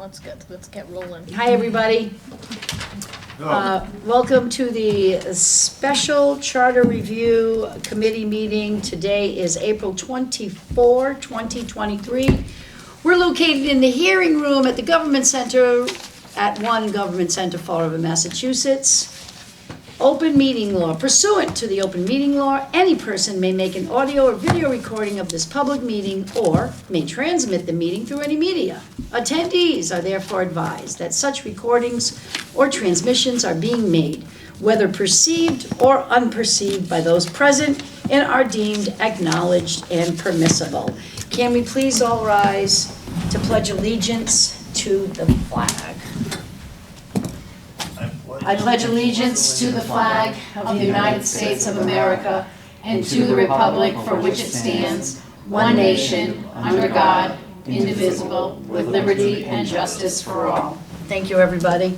let's get rolling. Hi, everybody. Welcome to the Special Charter Review Committee meeting. Today is April 24, 2023. We're located in the hearing room at the Government Center at 1 Government Center, Fall River, Massachusetts. Open meeting law. Pursuant to the open meeting law, any person may make an audio or video recording of this public meeting or may transmit the meeting through any media. Attendees are therefore advised that such recordings or transmissions are being made, whether perceived or unperceived by those present, and are deemed acknowledged and permissible. Can we please all rise to pledge allegiance to the flag? I pledge allegiance to the flag of the United States of America and to the republic for which it stands, one nation, under God, indivisible, with liberty and justice for all. Thank you, everybody.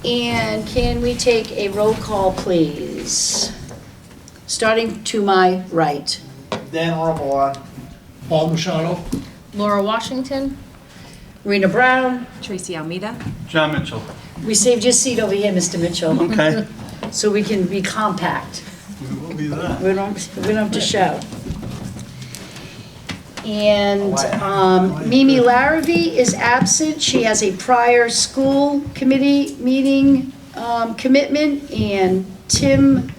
And can we take a roll call, please? Starting to my right. Dan Ormala. Paul Machado. Laura Washington. Rena Brown. Tracy Almeida. John Mitchell. We saved your seat over here, Mr. Mitchell. Okay. So we can be compact. We will be that. We don't have to shout. And Mimi Larrabee is absent. She has a prior school committee meeting commitment. And Tim,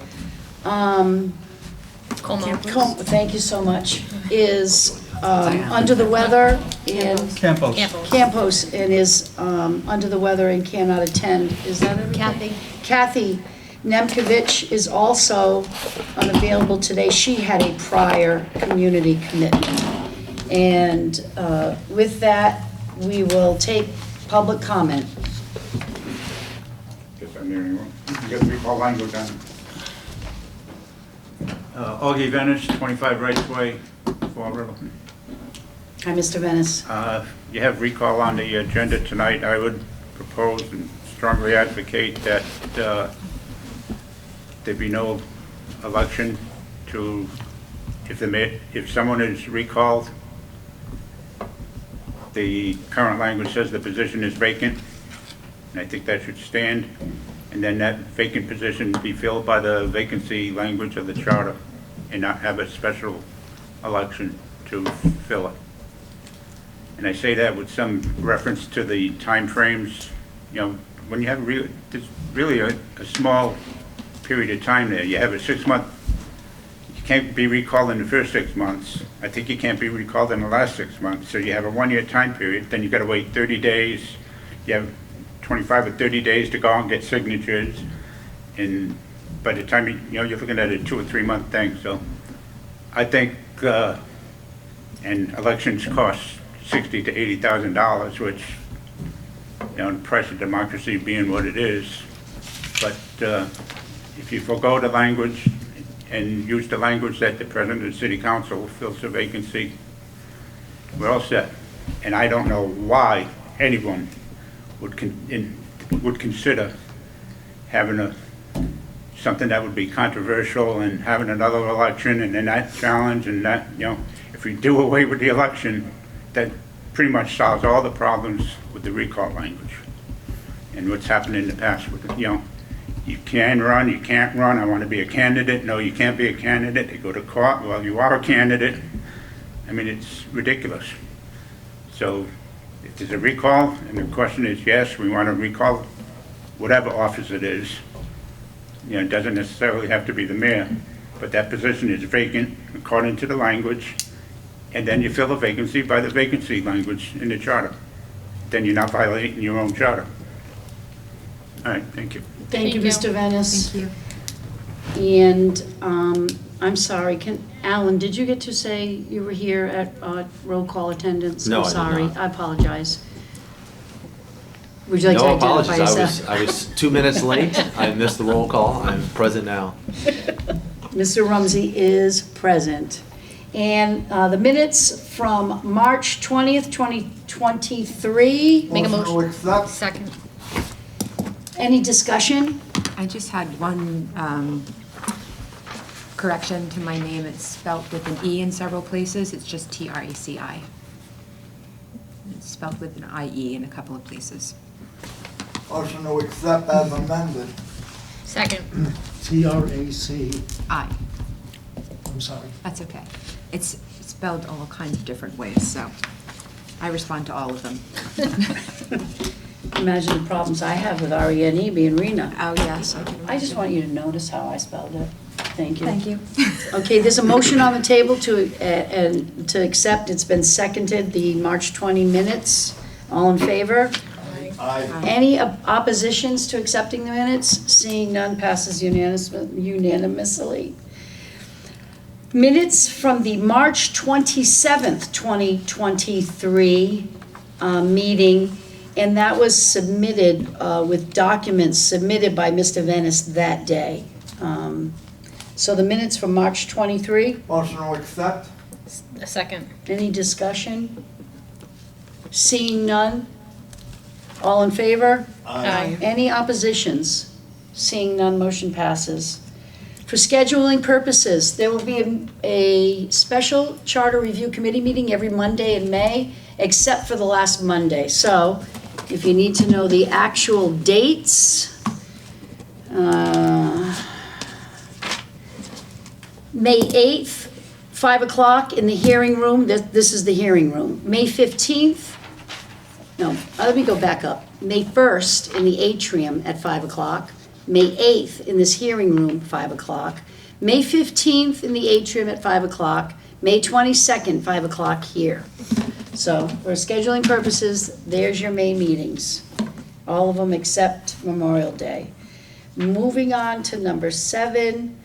thank you so much, is under the weather and Campos and is under the weather and cannot attend. Is that everything? Kathy Nemkovich is also unavailable today. She had a prior community commitment. And with that, we will take public comment. Guess I'm the only one. You got 3 call line go down. Augie Venice, 25 Rights Way, Fall River. Hi, Mr. Venice. You have recall on the agenda tonight. I would propose and strongly advocate that there be no election to, if someone is recalled, the current language says the position is vacant, and I think that should stand, and then that vacant position be filled by the vacancy language of the charter and not have a special election to fill it. And I say that with some reference to the time frames. You know, when you have there's really a small period of time there. You have a 6-month, you can't be recalled in the first 6 months. I think you can't be recalled in the last 6 months. So you have a 1-year time period, then you've got to wait 30 days. You have 25 or 30 days to go and get signatures. And by the time, you're looking at a 2 or 3 month thing. So I think, and elections cost $60,000 to $80,000, which, the price of democracy being what it is. But if you forego the language and use the language that the president of the city council fills the vacancy, we're all set. And I don't know why anyone would consider having something that would be controversial and having another election and then that challenge and that, if we do away with the election, that pretty much solves all the problems with the recall language and what's happened in the past with you can run, you can't run, I want to be a candidate, no, you can't be a candidate, they go to court, well, you are a candidate. I mean, it's ridiculous. So if there's a recall, and the question is, yes, we want to recall whatever office it is, it doesn't necessarily have to be the mayor, but that position is vacant according to the language, and then you fill the vacancy by the vacancy language in the charter. Then you're not violating your own charter. All right, thank you. Thank you, Mr. Venice. Thank you. And I'm sorry, Alan, did you get to say you were here at roll call attendance? No, I'm I did sorry, not. I apologize. Would you like to No identify apologies, yourself? I was 2 minutes late, I missed the roll call, I'm present now. Mr. Rumsey is present. And the minutes from March 20th, 2023. Make a to motion. accept. Second. Any discussion? I just had one correction to my name. It's spelled with an E in several places. It's just Traci. It's spelled with an IE in a couple of places. Motion to accept as amended. Second. TRAC, I. I'm sorry. That's okay. It's spelled all kinds of different ways, so I respond to all of them. Imagine the problems I have with RENE being Rena. Oh, yes. I just want you to notice how I spelled it. Thank you. Thank you. Okay, there's a motion on the table to accept, it's been seconded, the March 20 minutes. All in favor? Aye. Any oppositions to accepting the minutes? Seeing none, passes unanimously. Minutes from the March 27th, 2023 meeting, and that was submitted with documents submitted by Mr. Venice that day. So the minutes from March 23, Motion to accept. A second. any discussion? Seeing none? All in favor? Aye. Any oppositions? Seeing none, motion passes. For scheduling purposes, there will be a special charter review committee meeting every Monday in May, except for the last Monday. So if you need to know the actual dates, May 8th, 5 o'clock in the hearing room. This is the hearing room. May 15th, no, let me go back up. May 1st in the atrium at 5 o'clock. May 8th in this hearing room, 5 o'clock. May 15th in the atrium at 5 o'clock. May 22nd, 5 o'clock here. So for scheduling purposes, there's your May meetings. All of them except Memorial Day. Moving on to number 7.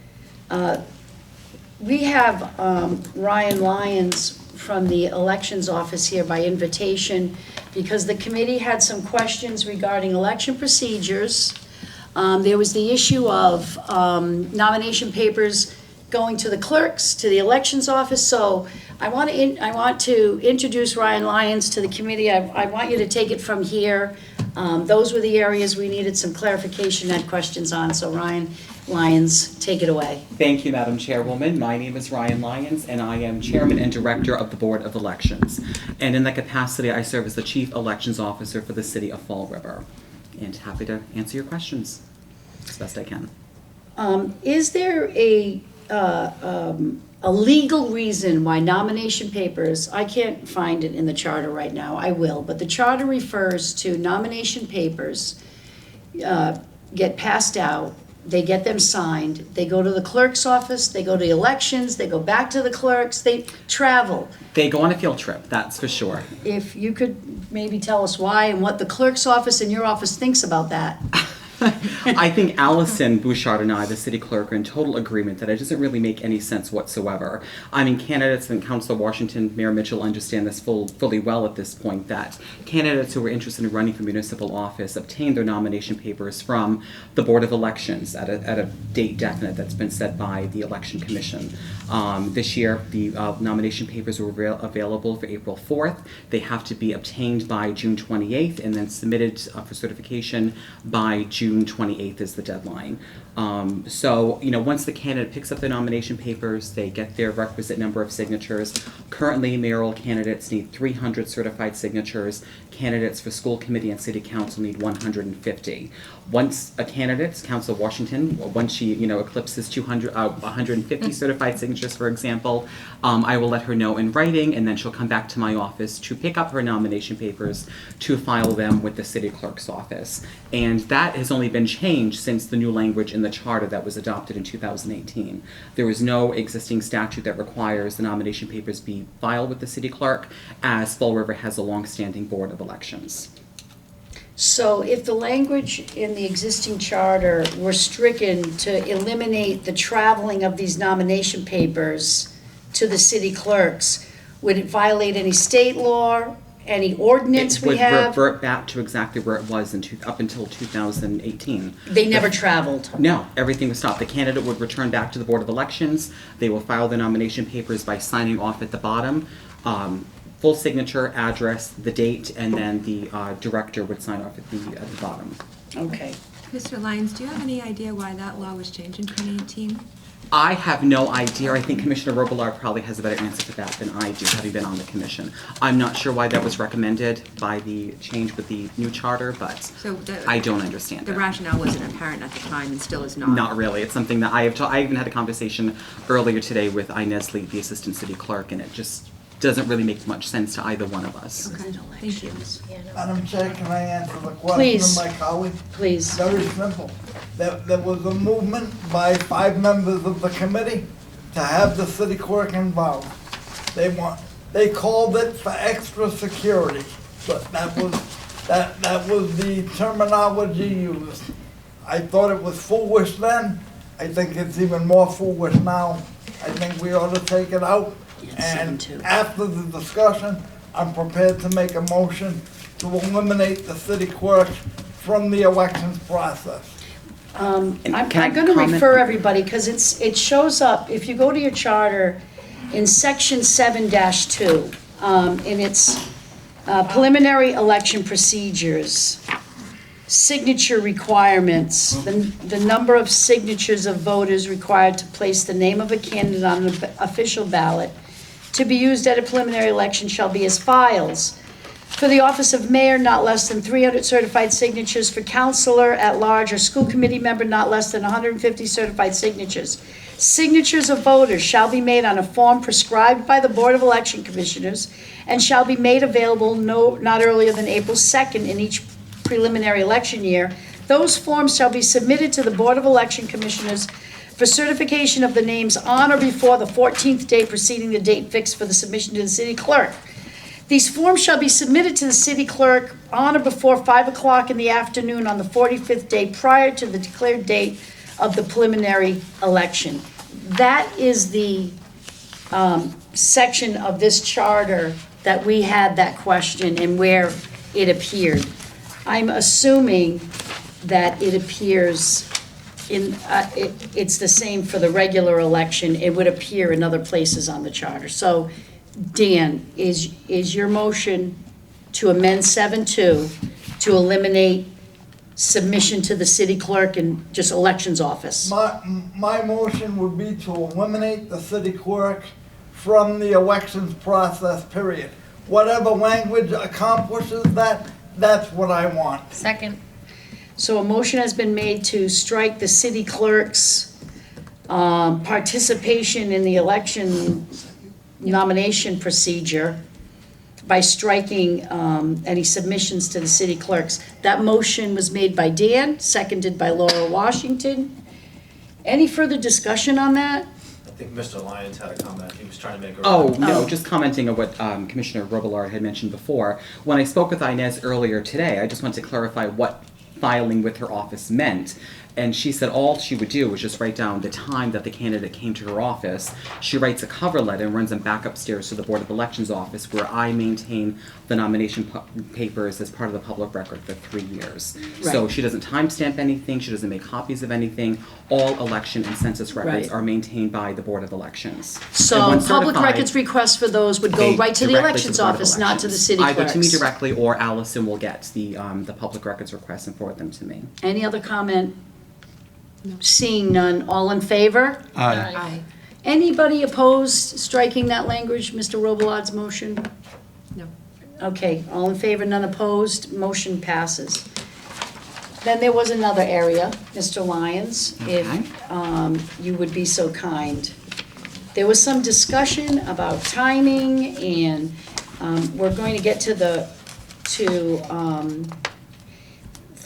We have Ryan Lyons from the Elections Office here by invitation because the committee had some questions regarding election procedures. There was the issue of nomination papers going to the clerks, to the Elections Office. So I want to introduce Ryan Lyons to the committee. I want you to take it from here. Those were the areas we needed some clarification, had questions on. So Ryan Lyons, take it away. Thank you, Madam Chairwoman. My name is Ryan Lyons, and I am Chairman and Director of the Board of Elections. And in that capacity, I serve as the Chief Elections Officer for the City of Fall River. And happy to answer your questions as best I can. Is there a legal reason why nomination papers, I can't find it in the charter right now, I will, but the charter refers to nomination papers get passed out, they get them signed, they go to the clerk's office, they go to elections, they go back to the clerks, they travel. They go on a field trip, that's for sure. If you could maybe tell us why and what the clerk's office and your office thinks about that. I think Allison Bouchard and I, the city clerk, are in total agreement that it doesn't really make any sense whatsoever. I mean, candidates and Councilor Washington, Mayor Mitchell understand this fully well at this point, that candidates who are interested in running for municipal office obtain their nomination papers from the Board of Elections at a date definite that's been set by the Election Commission. This year, the nomination papers were available for April 4th. They have to be obtained by June 28th and then submitted for certification by June 28th is the deadline. So, once the candidate picks up the nomination papers, they get their requisite number of signatures. Currently, mayoral candidates need 300 certified signatures. Candidates for school committee and city council need 150. Once a candidate, Councilor Washington, once she, eclipses 150 certified signatures, for example, I will let her know in writing, and then she'll come back to my office to pick up her nomination papers to file them with the city clerk's office. And that has only been changed since the new language in the charter that was adopted in 2018. There is no existing statute that requires the nomination papers be filed with the city clerk, as Fall River has a long-standing board of elections. So if the language in the existing charter were stricken to eliminate the traveling of these nomination papers to the city clerks, would it violate any state law, any ordinance we It would have? revert back to exactly where it was up until 2018. They never traveled. No, everything was stopped. The candidate would return back to the Board of Elections. They will file the nomination papers by signing off at the bottom. Full signature, address, the date, and then the director would sign off at the bottom. Okay. Mr. Lyons, do you have any idea why that law was changed in 2018? I have no idea. I think Commissioner Robillard probably has a better answer to that than I do, having been on the commission. I'm not sure why that was recommended by the change with the new charter, but So I don't understand the it. rationale wasn't apparent at the time and still is not. Not really. It's something that I even had a conversation earlier today with Inez Lee, the assistant city clerk, and it just doesn't really make much sense to either one of us. Okay, thank you. Yeah, no. Madam Chair, can I answer the question Please. of my colleague? Please. Very simple. There was a movement by 5 members of the committee to have the city clerk involved. They called it for extra security, but that was the terminology used. I thought it was foolish then. I think it's even more foolish now. I think we ought to take it out. And after the discussion, I'm prepared to make a motion to eliminate the city clerk from the elections process. I'm can I going to comment? refer everybody, because it shows up, if you go to your charter, in section 7-2, in its preliminary election procedures, signature requirements, the number of signatures of voters required to place the name of a candidate on an official ballot to be used at a preliminary election shall be as files. For the office of mayor, not less than 300 certified signatures. For counselor at large or school committee member, not less than 150 certified signatures. Signatures of voters shall be made on a form prescribed by the Board of Election Commissioners and shall be made available not earlier than April 2nd in each preliminary election year. Those forms shall be submitted to the Board of Election Commissioners for certification of the names on or before the 14th day preceding the date fixed for the submission to the city clerk. These forms shall be submitted to the city clerk on or before 5 o'clock in the afternoon on the 45th day prior to the declared date of the preliminary election. That is the section of this charter that we had that question and where it appeared. I'm assuming that it appears it's the same for the regular election. It would appear in other places on the charter. So, Dan, is your motion to amend 7-2 to eliminate submission to the city clerk and just elections office? My motion would be to eliminate the city clerk from the elections process, period. Whatever language accomplishes that, that's what I want. Second. So a motion has been made to strike the city clerk's participation in the election nomination procedure by striking any submissions to the city clerks. That motion was made by Dan, seconded by Laura Washington. Any further discussion on that? I think Mr. Lyons had a comment. He was trying to make a. Oh, no, Oh. just commenting on what Commissioner Robillard had mentioned before. When I spoke with Inez earlier today, I just wanted to clarify what filing with her office meant. And she said all she would do was just write down the time that the candidate came to her office. She writes a cover letter and runs them back upstairs to the Board of Elections office, where I maintain the nomination papers as part of the public record for 3 years. So Right. she doesn't timestamp anything, she doesn't make copies of anything. All election and census records Right. are maintained by the Board of Elections. And So once public certified, records requests for those would go they right to the directly elections Board of office, not to the Elections. city clerks. Either to me directly, or Allison will get the public records requests and forward them to me. Any other comment? Seeing none, all in favor? Aye. Anybody opposed striking that language, Mr. Robillard's motion? No. Okay, all in favor, none opposed, motion passes. Then there was another area, Mr. Lyons, if you would be so kind. There was some discussion about timing, and we're going to get to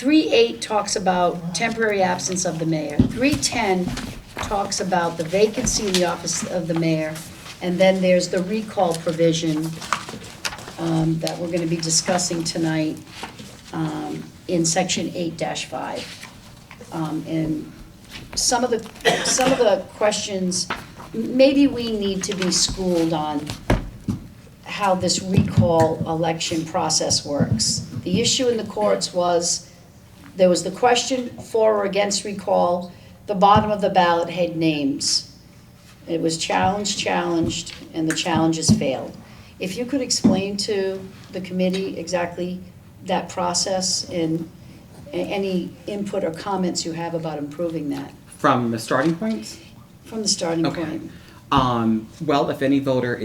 3.8 talks about temporary absence of the mayor. 3.10 talks about the vacancy in the office of the mayor. And then there's the recall provision that we're going to be discussing tonight in section 8-5. And some of the questions, maybe we need to be schooled on how this recall election process works. The issue in the courts was, there was the question for or against recall. The bottom of the ballot had names. It was challenged, and the challenges failed. If you could explain to the committee exactly that process and any input or comments you have about improving that. From the starting point? from the starting Okay. point. Well, if any voter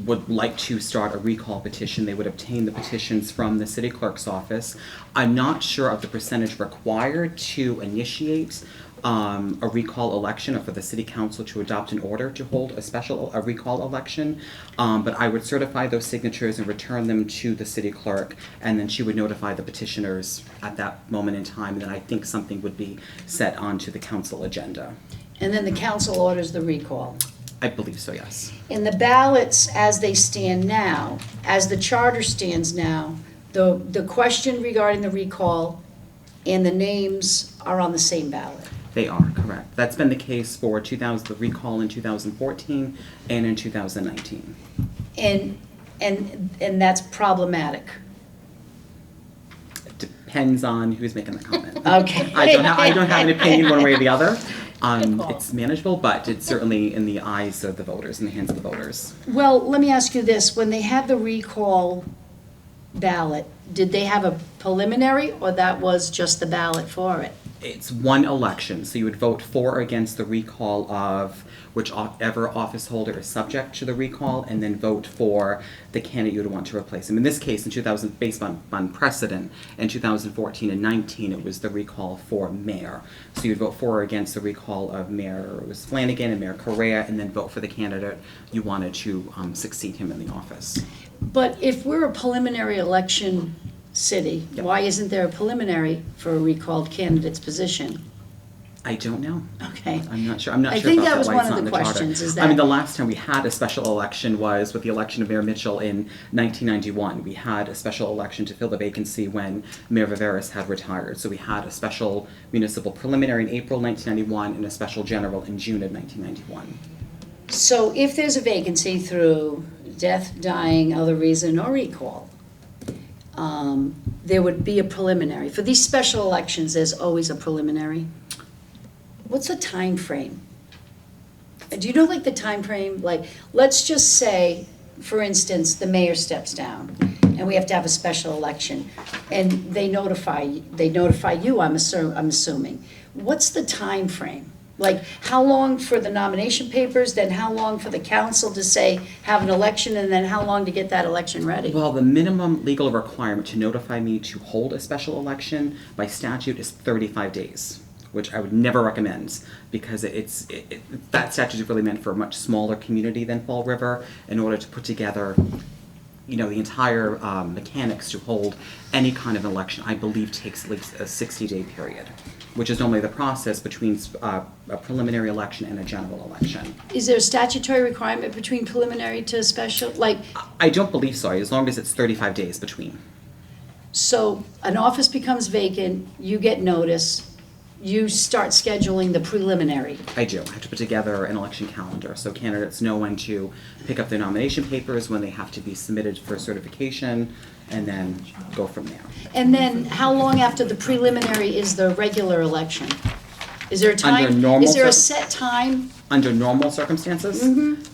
would like to start a recall petition, they would obtain the petitions from the city clerk's office. I'm not sure of the percentage required to initiate a recall election, or for the city council to adopt an order to hold a recall election. But I would certify those signatures and return them to the city clerk, and then she would notify the petitioners at that moment in time, and then I think something would be set onto the council agenda. And then the council orders the recall. I believe so, yes. In the ballots as they stand now, as the charter stands now, the question regarding the recall and the names are on the same ballot. They are, correct. That's been the case for the recall in 2014 and in 2019. And that's problematic. It depends on who's making the comment. Okay. I don't have an opinion one way or the other. Good call. It's manageable, but it's certainly in the eyes of the voters, in the hands of the voters. Well, let me ask you this, when they had the recall ballot, did they have a preliminary or that was just the ballot for it? It's one election, so you would vote for or against the recall of whichever office holder is subject to the recall, and then vote for the candidate you would want to replace him. In this case, in 2000, based on precedent, in 2014 and 19, it was the recall for mayor. So you'd vote for or against the recall of Mayor Flanagan and Mayor Correa, and then vote for the candidate you wanted to succeed him in the office. But if we're a preliminary election city, Yep. why isn't there a preliminary for a recalled candidate's position? I don't know. Okay. I'm not sure. I'm not I sure think about that was why one it's of not in the the charter. questions, is I mean, that- the last time we had a special election was with the election of Mayor Mitchell in 1991. We had a special election to fill the vacancy when Mayor Viveris had retired. So we had a special municipal preliminary in April 1991 and a special general in June of 1991. So if there's a vacancy through death, dying, other reason, or recall, there would be a preliminary. For these special elections, there's always a preliminary. What's the time frame? Do you know like the time frame? Like, let's just say, for instance, the mayor steps down and we have to have a special election and they notify you, I'm assuming. What's the time frame? Like, how long for the nomination papers, then how long for the council to say, have an election, and then how long to get that election ready? Well, the minimum legal requirement to notify me to hold a special election by statute is 35 days, which I would never recommend because that statute is really meant for a much smaller community than Fall River in order to put together, the entire mechanics to hold any kind of election. I believe takes at least a 60-day period, which is normally the process between a preliminary election and a general election. Is there a statutory requirement between preliminary to special? Like, I don't believe so, as long as it's 35 days between. so an office becomes vacant, you get notice, you start scheduling the preliminary. I do. I have to put together an election calendar so candidates know when to pick up their nomination papers, when they have to be submitted for certification, and then go from there. And then how long after the preliminary is the regular election? Is there a time? Under normal Is there a cir- set time? Under normal circumstances,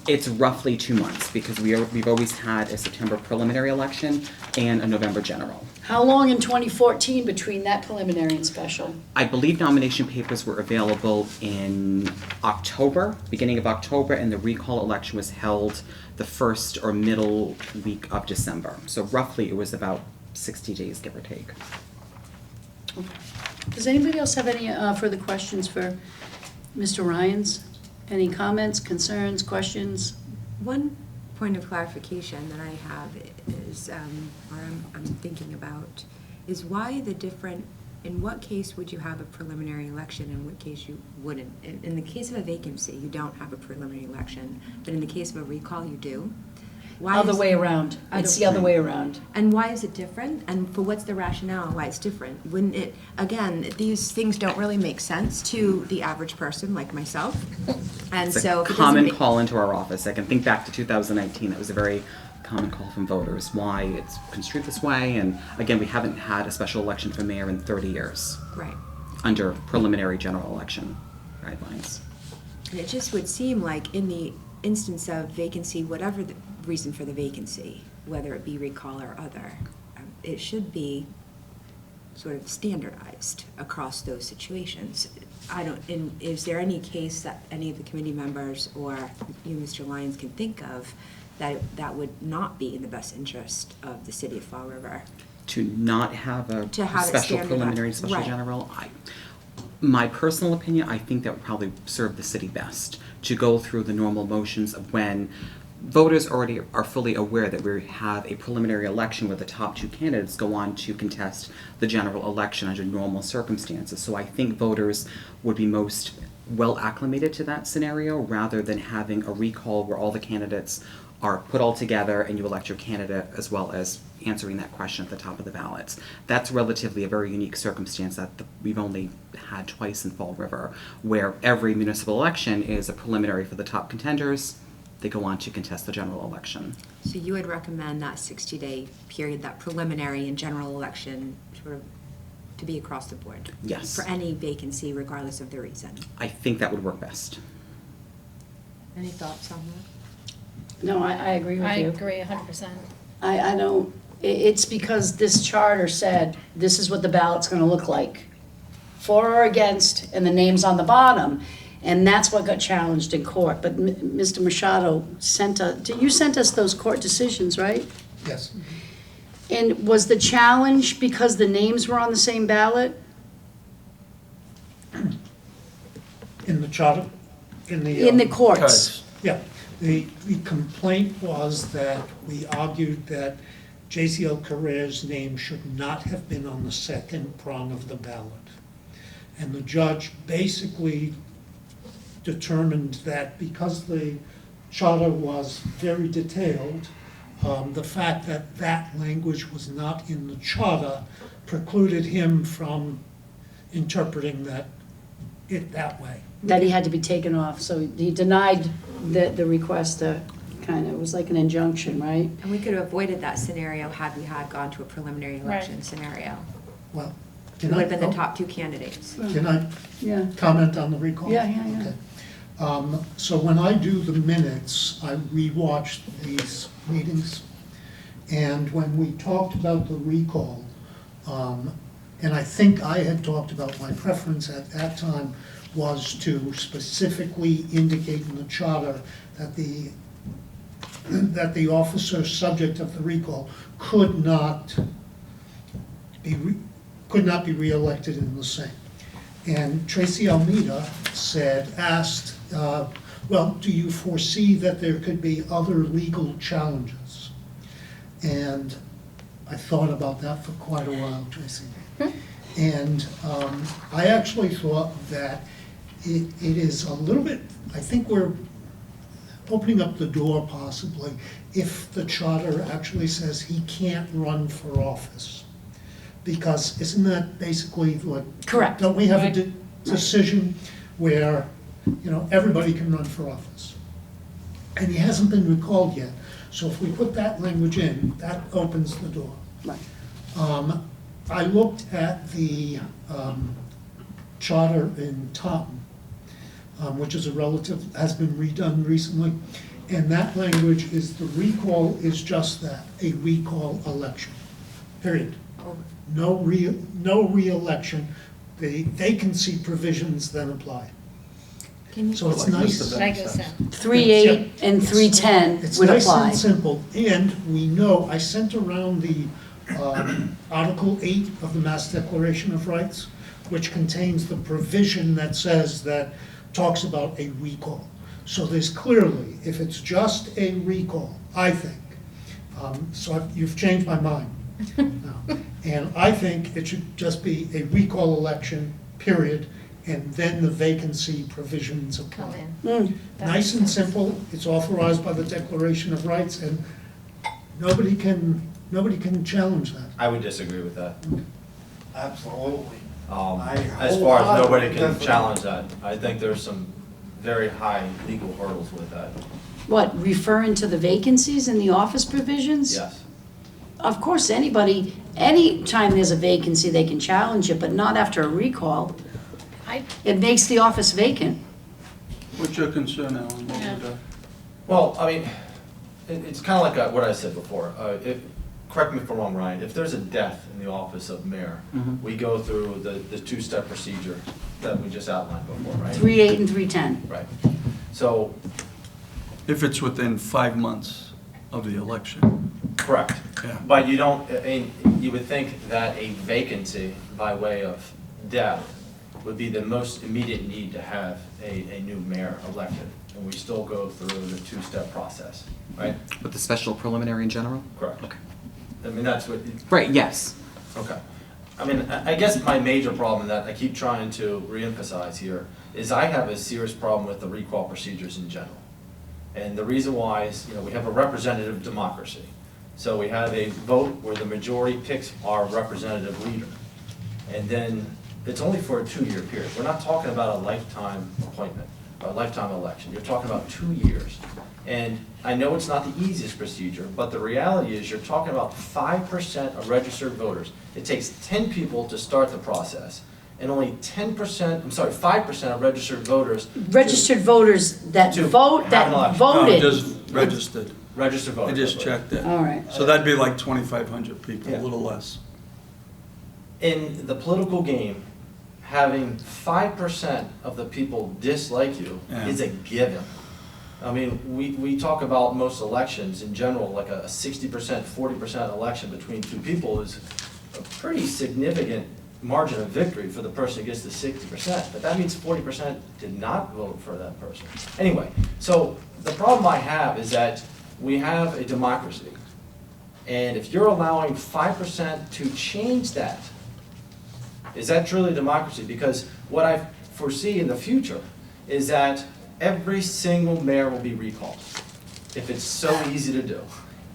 it's roughly 2 months because we've always had a September preliminary election and a November general. How long in 2014 between that preliminary and special? I believe nomination papers were available in October, beginning of October, and the recall election was held the first or middle week of December. So roughly it was about 60 days, give or take. Does anybody else have any further questions for Mr. Ryans? Any comments, concerns, questions? One point of clarification that I have is, or I'm thinking about, is why the different, in what case would you have a preliminary election, in what case you wouldn't? In the case of a vacancy, you don't have a preliminary election, but in the case of a recall, you do. Why Other is- way around. It's the other way around. And why is it different? And for what's the rationale why it's different? Wouldn't it, again, these things don't really make sense to the average person like myself. And It's so a if it doesn't common make- call into our office. I can think back to 2019. That was a very common call from voters, why it's construed this way. And again, we haven't had a special election for mayor in 30 years Right. under preliminary general election guidelines. And it just would seem like in the instance of vacancy, whatever the reason for the vacancy, whether it be recall or other, it should be sort of standardized across those situations. And is there any case that any of the committee members or you, Mr. Lyons, can think of that would not be in the best interest of the city of Fall River? To not have a To have it special standardized, preliminary, special right. general, my personal opinion, I think that would probably serve the city best, to go through the normal motions of when voters already are fully aware that we have a preliminary election where the top two candidates go on to contest the general election under normal circumstances. So I think voters would be most well acclimated to that scenario rather than having a recall where all the candidates are put all together and you elect your candidate as well as answering that question at the top of the ballots. That's relatively a very unique circumstance that we've only had twice in Fall River, where every municipal election is a preliminary for the top contenders. They go on to contest the general election. So you would recommend that 60-day period, that preliminary and general election, sort of to be across the board? Yes. For any vacancy, regardless of the reason? I think that would work best. Any thoughts on that? No, I agree with I you. agree 100%. I don't, it's because this charter said, this is what the ballot's gonna look like. For or against, and the name's on the bottom. And that's what got challenged in court. But Mr. Machado you sent us those court decisions, right? Yes. And was the challenge because the names were on the same ballot? In the charter, in the. In the courts? Yeah, the complaint was that we argued that JCL Carrere's name should not have been on the second prong of the ballot. And the judge basically determined that because the charter was very detailed, the fact that that language was not in the charter precluded him from interpreting it that way. That he had to be taken off, so he denied the request to kind of, it was like an injunction, right? And we could have avoided that scenario had we had gone to a preliminary election Right. scenario. Well, It can would I, have been the top two candidates. can I Yeah. comment on the recall? Yeah, yeah, yeah. Okay. So when I do the minutes, I rewatch these meetings. And when we talked about the recall, and I think I had talked about my preference at that time was to specifically indicate in the charter that the officer subject of the recall could not be reelected in the same. And Tracy Almeida asked, well, do you foresee that there could be other legal challenges? And I thought about that for quite a while, Tracy. And I actually thought that it is a little bit, I think we're opening up the door possibly if the charter actually says he can't run for office. Because isn't that basically what? Correct. Don't we have a decision where, everybody can run for office? And he hasn't been recalled yet. So if we put that language in, that opens the door. Right. I looked at the charter in Taunton, which is has been redone recently, and that language is the recall is just that, a recall election, period. No re-election, the vacancy provisions then apply. Can you, So it's nice. That goes down. 3.8 and 3.10 It's would nice apply. and simple, and we know, I sent around the Article 8 of the Mass Declaration of Rights, which contains the provision that talks about a recall. So there's clearly, if it's just a recall, I think, you've changed my mind now. And I think it should just be a recall election, period, and then the vacancy provisions Come apply. in. That Nice makes and sense. simple, it's authorized by the Declaration of Rights, and nobody can challenge that. I would disagree with that. Absolutely. As far as wholeheartedly nobody can disagree. challenge that, I think there's some very high legal hurdles with that. What, referring to the vacancies in the office provisions? Yes. Of course, anytime there's a vacancy, they can challenge it, but not after a recall. It makes the office vacant. What's your concern, Alan? What Yeah. would, Well, I mean, it's kind of like what I said before. correct me if I'm wrong, Ryan, if there's a death in the office of mayor, Mhm. we go through the two-step procedure that we just outlined before, right? 3-8 and 3-10. Right. So, If it's within 5 months of the election. correct. Yeah. But you don't, I mean, you would think that a vacancy by way of death would be the most immediate need to have a new mayor elected. And we still go through the two-step process, right? With the special preliminary in general? Correct. Okay. I mean, that's what, Right, yes. okay. I mean, I guess my major problem that I keep trying to reemphasize here is I have a serious problem with the recall procedures in general. And the reason why is, we have a representative democracy. So we have a vote where the majority picks our representative leader. And then it's only for a 2-year period. We're not talking about a lifetime appointment, or a lifetime election. You're talking about 2 years. And I know it's not the easiest procedure, but the reality is you're talking about 5% of registered voters. It takes 10 people to start the process, and only 5% of registered voters. Registered voters that To vote, have that an election. No, voted. just registered. Registered I voters. just checked it. All right. So that'd be like 2,500 people, a Yeah. little less. In the political game, having 5% of the people dislike you Yeah. is a given. I mean, we talk about most elections in general, like a 60%, 40% election between two people is a pretty significant margin of victory for the person who gets the 60%. But that means 40% did not vote for that person. Anyway, so the problem I have is that we have a democracy. And if you're allowing 5% to change that, is that truly democracy? Because what I foresee in the future is that every single mayor will be recalled, if it's so easy to do.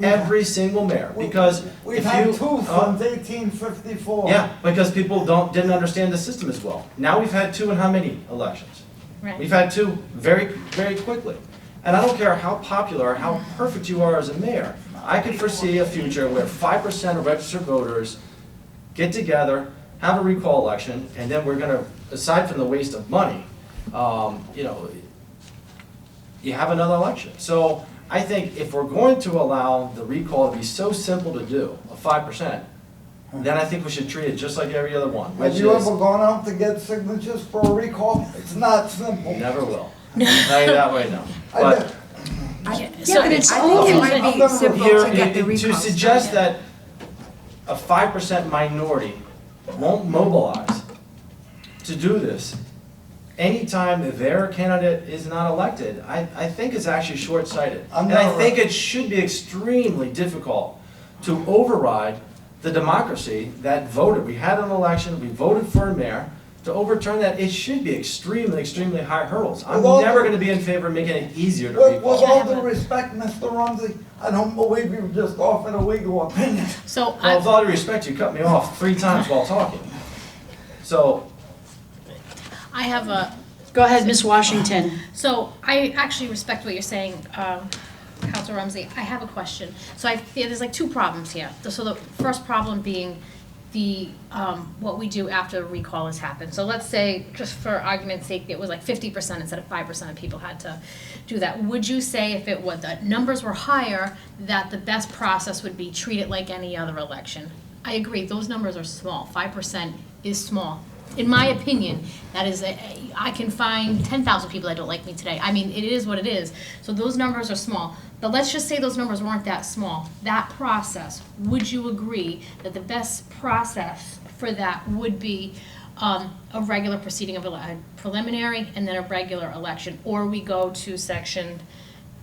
Every single mayor, because We've if had you. two since 1854. Yeah, because people didn't understand the system as well. Now we've had two in how many elections? Right. We've had two very, very quickly. And I don't care how popular or how perfect you are as a mayor, I could foresee a future where 5% of registered voters get together, have a recall election, and then we're gonna, aside from the waste of money, you have another election. So I think if we're going to allow the recall to be so simple to do, of 5%, then I think we should treat it just like every other one, which Have you is, ever gone out to get signatures for a recall? It's not simple. never will. I'll tell you that right now. I But bet. Yeah, but it's I think only- it might be simple here, to get the to recall suggest started. that a 5% minority won't mobilize to do this anytime their candidate is not elected, I think is actually short-sighted. I'm And I not think right. it should be extremely difficult to override the democracy that voted. We had an election, we voted for a mayor. To overturn that, it should be extremely, extremely high hurdles. I'm With all never the- gonna be in favor of making it easier to With recall. all due respect, Mr. Rumsey, I don't believe you just offered a legal opinion. So Well, with all due respect, you cut me off 3 times while talking. So, I have a, Go ahead, Ms. Washington. so I actually respect what you're saying, Councilor Rumsey. I have a question. So there's like 2 problems here. So the first problem being the, what we do after the recall has happened. So let's say, just for argument's sake, it was like 50% instead of 5% of people had to do that. Would you say if the numbers were higher, that the best process would be treat it like any other election? I agree, those numbers are small. 5% is small. In my opinion, that is, I can find 10,000 people that don't like me today. I mean, it is what it is. So those numbers are small. But let's just say those numbers weren't that small. That process, would you agree that the best process for that would be a regular proceeding of a preliminary and then a regular election? Or we go to section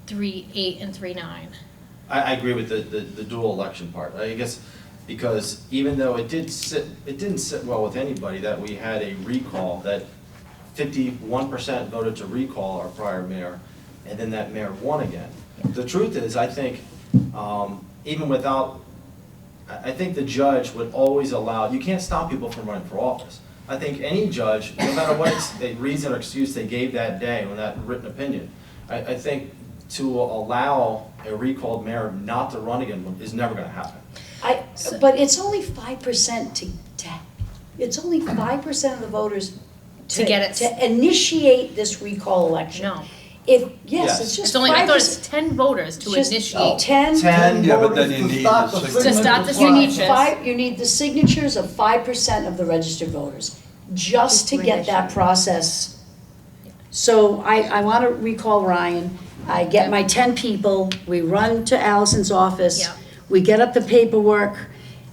3.8 and 3.9? I agree with the dual election part. I guess because even though it didn't sit well with anybody that we had a recall, that 51% voted to recall our prior mayor, and then that mayor won again. The truth is, I think, even without, I think the judge would always allow, you can't stop people from running for office. I think any judge, no matter what reason or excuse they gave that day on that written opinion, I think to allow a recalled mayor not to run again is never gonna happen. But it's only 5% it's only 5% of the voters To get it. to initiate this recall election. No. yes, Yes. it's just It's only, I thought it's 5%. 10 voters to Just initiate. 10. 10 Yeah, but then voters you to need start the the signature. To start the signature You need signatures. you need the signatures of 5% of the registered voters, just to Just to get that initiate. process. So I want to recall Ryan, I get my 10 people, we run to Allison's office, Yeah. we get up the paperwork,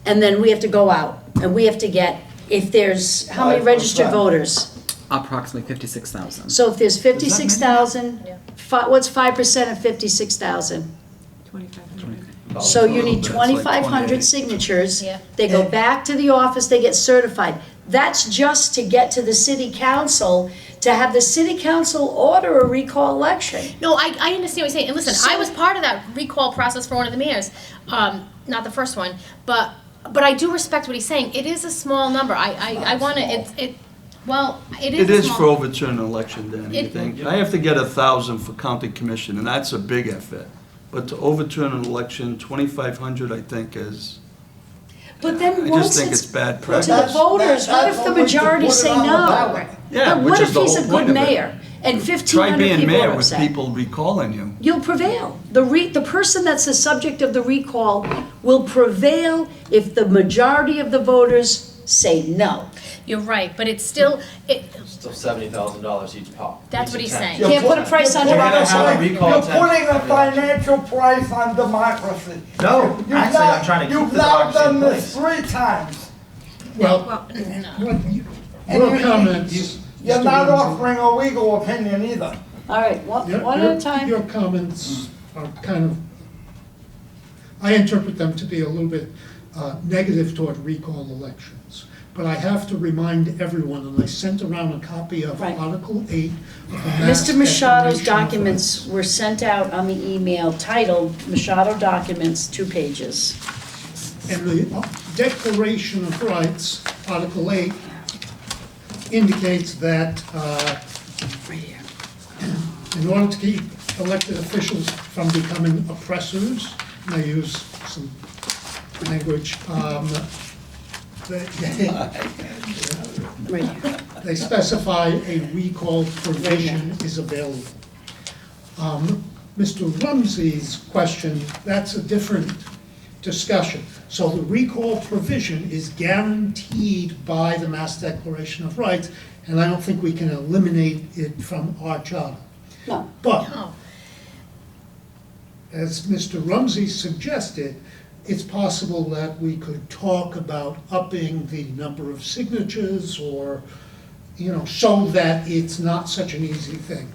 and then we have to go out, and we have to get, if there's, how many 5%. registered voters? Approximately 56,000. So if there's 56,000, Yeah. what's 5% of 56,000? 2,500. So you That's need like 2,500 28. signatures. Yeah. They go back to the office, they get certified. That's just to get to the city council, to have the city council order a recall election. No, I understand what you're saying, and listen, I was part of that recall process for one of the mayors, not the first one, but I do respect what he's saying, it is a small number, I wanna, it is It a is small- for overturn an election, Danny, I It- think. I have to get 1,000 for county commission, and that's a big effort. But to overturn an election, 2,500, I think, is, But then I just once think it's it's bad to practice. the voters, what if the majority say no? Yeah, But which what is if the he's a whole good point of it. mayor and Try 1,500 being people are mayor with upset? people recalling you. You'll prevail. The person that's the subject of the recall will prevail if the majority of the voters say no. You're right, but it's still, Still $70,000 each pop. That's each what he's attempt. saying. Can't put a price on We're gonna democracy. have a recall You're attempt. putting a financial price on democracy. No, You've actually, now- I'm trying to keep the You've now democracy in done this place. 3 times. Well, no. what, And your you- comments. You're Mr. not Ramsey, offering a legal opinion either. All right, one your- at your- a time. Your comments are kind of, I interpret them to be a little bit negative toward recall elections. But I have to remind everyone, and I sent around a copy of Right. Article 8 of the Mass Mr. Machado's Declaration of documents Rights. were sent out on the email titled Machado Documents, 2 pages. And the Declaration of Rights, Article 8, indicates that in order to keep elected officials from becoming oppressors, and I use some language, Right here. they specify a recall provision is available. Mr. Rumsey's question, that's a different discussion. So the recall provision is guaranteed by the Mass Declaration of Rights, and I don't think we can eliminate it from our charter. No, But, No. as Mr. Rumsey suggested, it's possible that we could talk about upping the number of signatures or, so that it's not such an easy thing.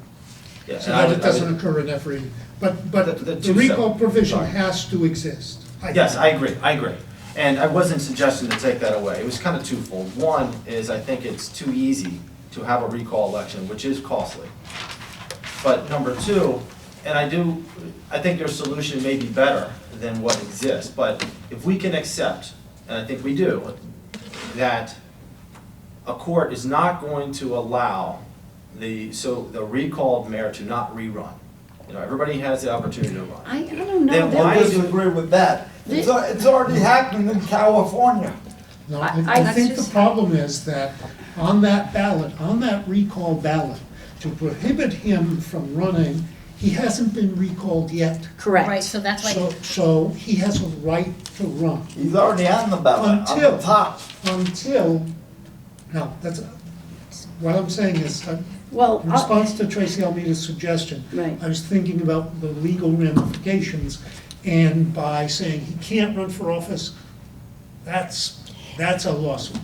Yeah, So and I that would- it doesn't occur in every, but The the two recall provision sorry. has to exist. Yes, I agree. And I wasn't suggesting to take that away. It was kind of twofold. One is I think it's too easy to have a recall election, which is costly. But number two, and I think your solution may be better than what exists, but if we can accept, and I think we do, that a court is not going to allow the recalled mayor to not rerun. Everybody has the opportunity to run. I don't know. Then that why I was- disagree with that. It's already happened in California. No, I- I think the problem is that on that ballot, on that recall ballot, to prohibit him from running, he hasn't been recalled yet. Correct. Right, so that's why, So he has a right to run He's already on the ballot, on Until- the top. until, no, what I'm saying is, Well, in response to Tracy Almeida's suggestion, Right. I was thinking about the legal ramifications, and by saying he can't run for office, that's a lawsuit.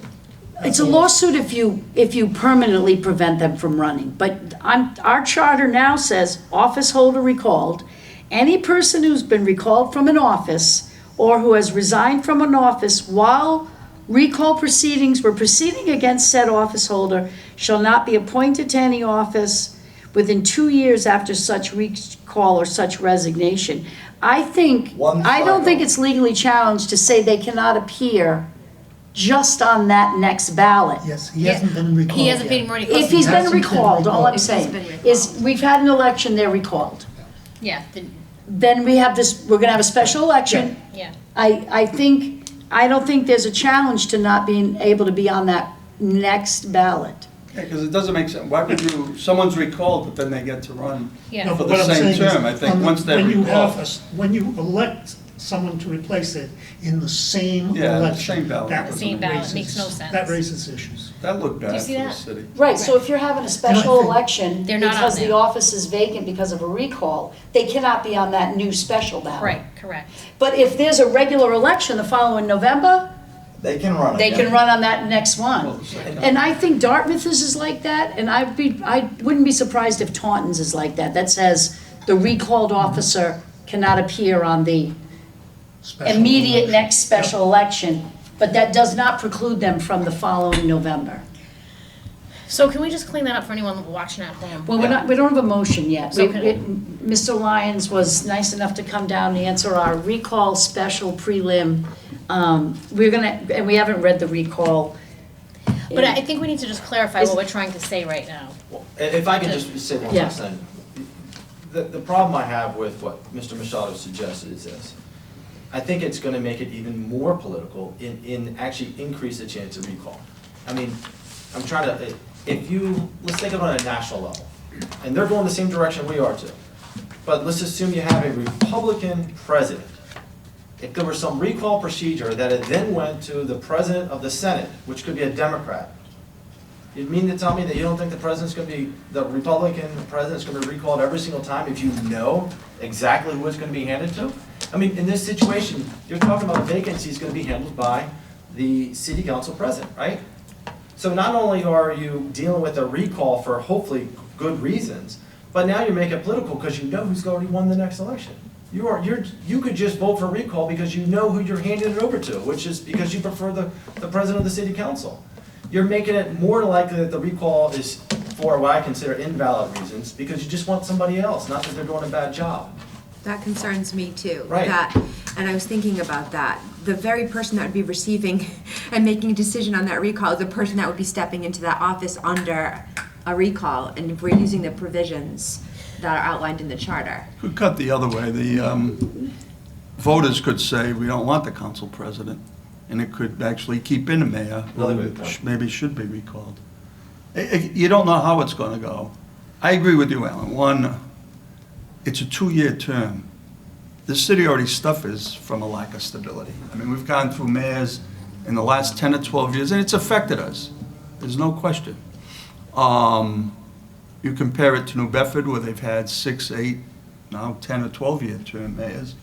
it's a lawsuit if you permanently prevent them from running. But our charter now says office holder recalled. Any person who's been recalled from an office or who has resigned from an office while recall proceedings were proceeding against said office holder shall not be appointed to any office within 2 years after such recall or such resignation. I don't think it's legally challenged to say they cannot appear just on that next ballot. Yes, he hasn't been recalled he hasn't yet. been already If close. he's been Hasn't been recalled, all I'm recalled. saying If he's been is, recalled. we've had an election, they're recalled. Yeah, then, Then we have this, we're gonna have a special election. yeah. I don't think there's a challenge to not being able to be on that next ballot. Yeah, because it doesn't make sense. Why would you, someone's recalled, but then they get to run Yeah. No, for but the what I'm same saying is, term? I think once they're when you have recalled. when you elect someone to replace it in the same Yeah, the election. same ballot. that The same ballot raises- makes no sense. That raises issues. That looked Do you bad see for the that? city. Right, so if you're having a special And I think election they're not on because the there. office is vacant because of a recall, they cannot be on that new special ballot. Right, correct. But if there's a regular election the following November, They can run they again. can run on that next Well, one. the second- And I think Dartmouth is like that, and I wouldn't be surprised if Taunton's is like that. That says the recalled officer cannot appear on the Special immediate election. next special election, but that does not preclude them from the following November. So can we just clean that up for anyone watching at home? Well, we don't have a motion yet. So Mr. Lyons was nice enough to come down and answer our recall special prelim. We're gonna, and we haven't read the recall. But I think we need to just clarify what we're trying to say right now. If I can just say one Yeah. last thing. The problem I have with what Mr. Machado suggested is this. I think it's gonna make it even more political in actually increase the chance of recall. I mean, I'm trying to, if you, let's think of it on a national level, and they're going the same direction we are too. But let's assume you have a Republican president. If there was some recall procedure that it then went to the president of the Senate, which could be a Democrat, you mean to tell me that you don't think the president's gonna be, the Republican president's gonna be recalled every single time if you know exactly who it's gonna be handed to? I mean, in this situation, you're talking about a vacancy is gonna be handled by the city council president, right? So not only are you dealing with a recall for hopefully good reasons, but now you're making it political because you know who's already won the next election. You could just vote for recall because you know who you're handing it over to, which is because you prefer the president of the city council. You're making it more likely that the recall is for what I consider invalid reasons, because you just want somebody else, not that they're doing a bad job. That concerns me too. Right. And I was thinking about that. The very person that would be receiving and making a decision on that recall is the person that would be stepping into that office under a recall, and if we're using the provisions that are outlined in the charter. Could cut the other way. The voters could say, we don't want the council president, and it could actually keep in a mayor Really who good point. maybe should be recalled. You don't know how it's going to go. I agree with you, Alan. One, it's a 2-year term. The city already suffers from a lack of stability. I mean, we've gone through mayors in the last 10 or 12 years, and it's affected us. There's no question. You compare it to New Bedford, where they've had 6, 8, now 10 or 12-year term mayors,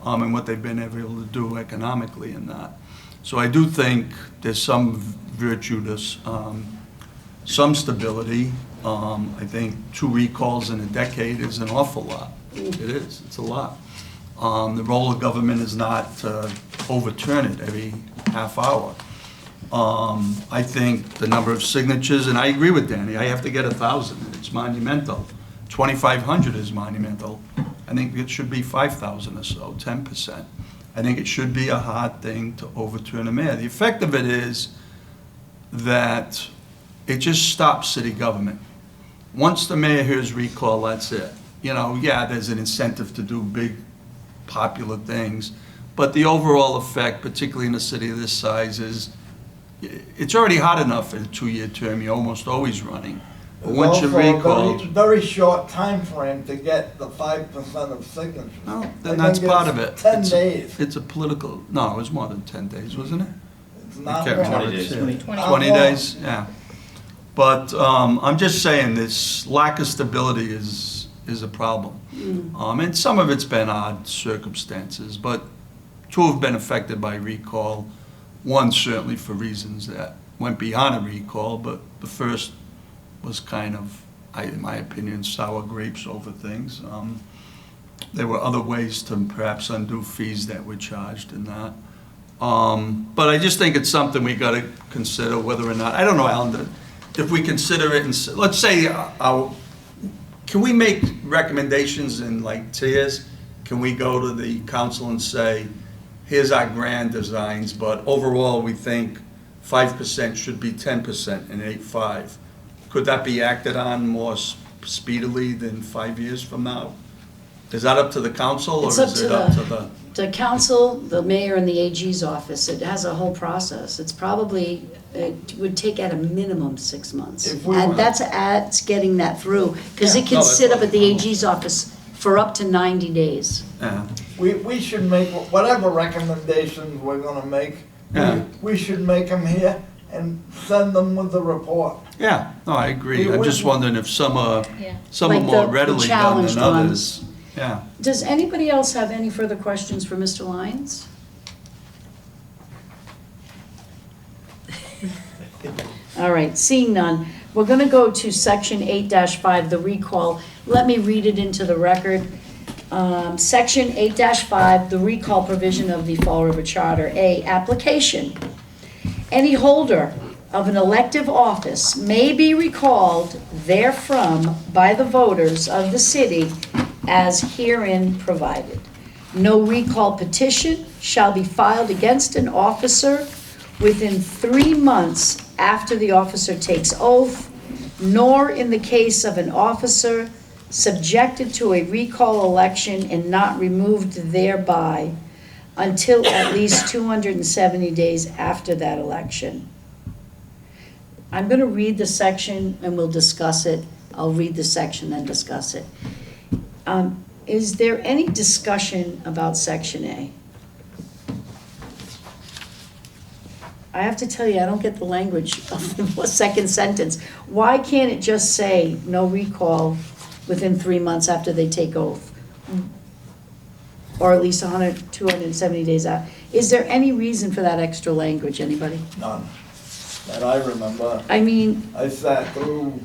and what they've been able to do economically in that. So I do think there's some virtue to some stability. I think 2 recalls in a decade is an awful lot. It is, it's a lot. The role of government is not to overturn it every half hour. I think the number of signatures, and I agree with Danny, I have to get 1,000, it's monumental. 2,500 is monumental. I think it should be 5,000 or so, 10%. I think it should be a hard thing to overturn a mayor. The effect of it is that it just stops city government. Once the mayor hears recall, that's it. You know, yeah, there's an incentive to do big, popular things, but the overall effect, particularly in a city of this size, is it's already hot enough in a 2-year term. You're almost always running. But once you're Also a recalled, very short time frame to get the 5% of signatures. no, I then that's think part it's of it. 10 It's a- days. It's a political, no, it was more than 10 days, wasn't it? It's I not can't long. remember. 20 days. It's, 20. 20 days, yeah. But I'm just saying, this lack of stability is a problem. And some of it's been odd circumstances, but 2 have been affected by recall. 1 certainly for reasons that went beyond a recall, but the first was kind of, in my opinion, sour grapes over things. There were other ways to perhaps undo fees that were charged in that. But I just think it's something we got to consider whether or not, I don't know, Alan, if we consider it, and let's say, can we make recommendations in like tiers? Can we go to the council and say, here's our grand designs, but overall, we think 5% should be 10% and 8.5? Could that be acted on more speedily than 5 years from now? Is that up to the council, or It's up is to it up the- to the? The council, the mayor, and the AG's office, it has a whole process. It's probably, it would take at a minimum 6 months. If we And were- that's getting that through, because it No, can that's sit up what- at the AG's office for up to 90 days. Yeah, We should make, whatever recommendations we're gonna make, Yeah. we should make them here and send them with the report. yeah, no, I agree. I'm just wondering if some are Yeah. Like more the readily done challenged than others. Yeah. Does anybody else have any further questions for Mr. Lyons? All right, seeing none, we're gonna go to section 8-5, the recall. Let me read it into the record. Section 8-5, the recall provision of the Fall River Charter. A, application. Any holder of an elective office may be recalled therefrom by the voters of the city as herein provided. No recall petition shall be filed against an officer within 3 months after the officer takes oath, nor in the case of an officer subjected to a recall election and not removed thereby until at least 270 days after that election. I'm gonna read the section and we'll discuss it. I'll read the section, then discuss it. Is there any discussion about section A? I have to tell you, I don't get the language of the second sentence. Why can't it just say no recall within 3 months after they take oath? Or at least 270 days out? Is there any reason for that extra language, anybody? None, that I remember. I mean, I sat through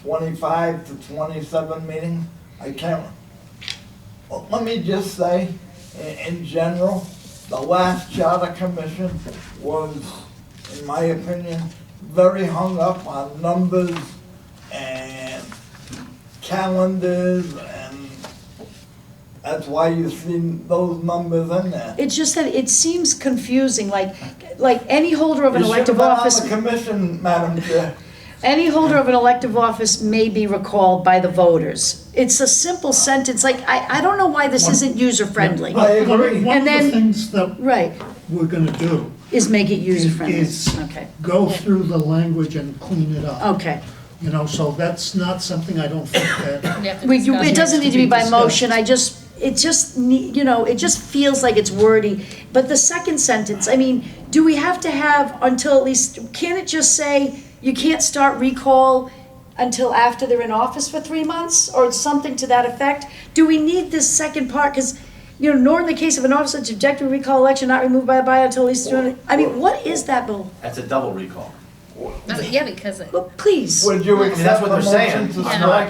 25 to 27 meetings. I can't, well, let me just say, in general, the last charter commission was, in my opinion, very hung up on numbers and calendars, and that's why you see those numbers in there. it's just that it seems confusing, like any holder of an You elective should've been on office. the commission, Madam Chair. Any holder of an elective office may be recalled by the voters. It's a simple sentence, like, I don't know why this isn't user-friendly. I agree. One of And the then- things that Right, we're gonna do is make it user-friendly. is Okay, go through the language and clean it up. okay. You know, so that's not something I don't think that, We have to We, discuss it doesn't need to be by discussed. motion, it just feels like it's wordy. But the second sentence, I mean, do we have to have until at least, can't it just say, you can't start recall until after they're in office for 3 months, or something to that effect? Do we need this second part? Because, nor in the case of an officer subject to a recall election not removed by a buyout until at least, I mean, what is that, Bill? That's a double recall. Yeah, because it, Well, please. Would you that's accept what the they're saying. motion to Yeah. strike?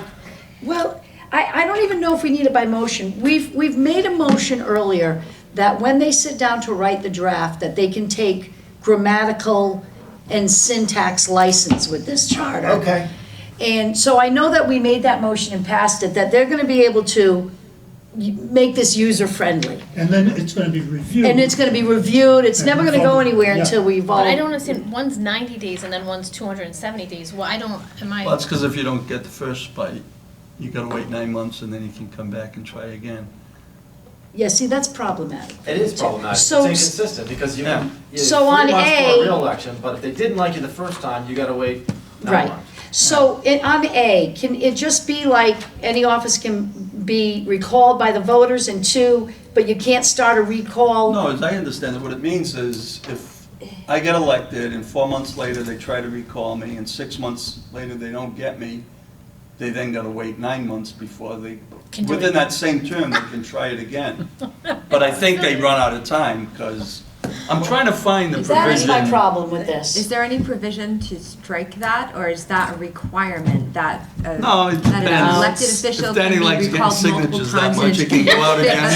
Well, I don't even know if we need it by motion. We've made a motion earlier that when they sit down to write the draft, that they can take grammatical and syntax license with this charter. Okay. And so I know that we made that motion and passed it, that they're gonna be able to make this user-friendly. and then it's gonna be reviewed. And it's gonna be reviewed, it's never gonna go anywhere Yeah. until we've all. but I don't understand, one's 90 days and then one's 270 days. Well, I don't, am I? Well, that's because if you don't get the first bite, you gotta wait 9 months and then you can come back and try again. Yeah, see, that's problematic. It is problematic, it's So- inconsistent, because you Yeah. can, you So have on 3 months for A- a real election, but if they didn't like you the first time, you gotta wait 9 Right. months. So on A, can it just be like any office can be recalled by the voters, and 2, but you can't start a recall? No, as I understand it, what it means is if I get elected and 4 months later they try to recall me and 6 months later they don't get me, they then gotta wait 9 months before they, Can do within it. that same term, they can try it again. But I think they run out of time, because I'm trying to find the That is provision. my problem with Is this. there any provision to strike that, or is that a requirement that, No, it that an depends. elected official If can Danny be likes getting recalled multiple signatures that times? much, he can go out again.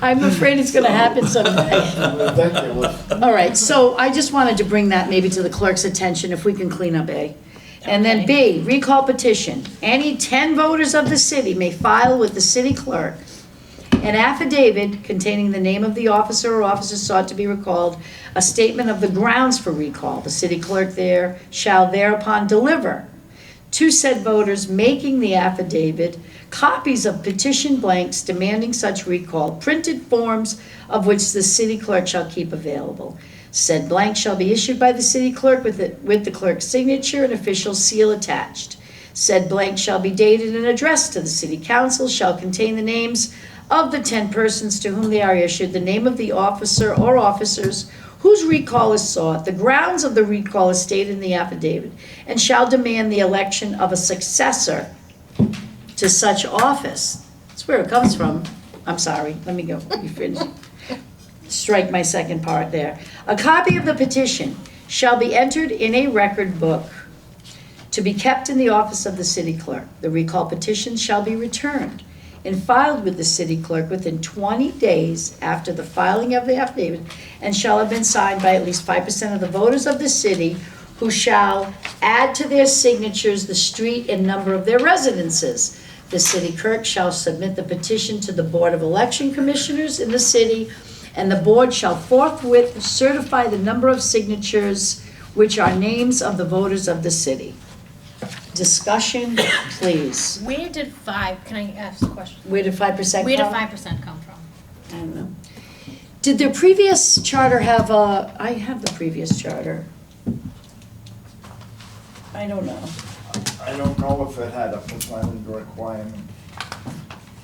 I'm afraid it's gonna happen someday. Ridiculous. All right, so I just wanted to bring that maybe to the clerk's attention, if we can clean up A. And then B, recall petition. Any 10 voters of the city may file with the city clerk an affidavit containing the name of the officer or officers sought to be recalled, a statement of the grounds for recall. The city clerk there shall thereupon deliver to said voters making the affidavit, copies of petition blanks demanding such recall, printed forms of which the city clerk shall keep available. Said blank shall be issued by the city clerk with the clerk's signature and official seal attached. Said blank shall be dated and addressed to the city council, shall contain the names of the 10 persons to whom they are issued, the name of the officer or officers whose recall is sought, the grounds of the recall is stated in the affidavit, and shall demand the election of a successor to such office. That's where it comes from. I'm sorry, let me go, you finish. Strike my second part there. A copy of the petition shall be entered in a record book to be kept in the office of the city clerk. The recall petition shall be returned and filed with the city clerk within 20 days after the filing of the affidavit, and shall have been signed by at least 5% of the voters of the city, who shall add to their signatures the street and number of their residences. The city clerk shall submit the petition to the Board of Election Commissioners in the city, and the board shall forthwith certify the number of signatures which are names of the voters of the city. Discussion, please. Where did can I ask a question? Where did 5% come? Where did 5% come from? I don't know. Did the previous charter have I have the previous charter. I don't know. I don't know if it had a percentage requirement.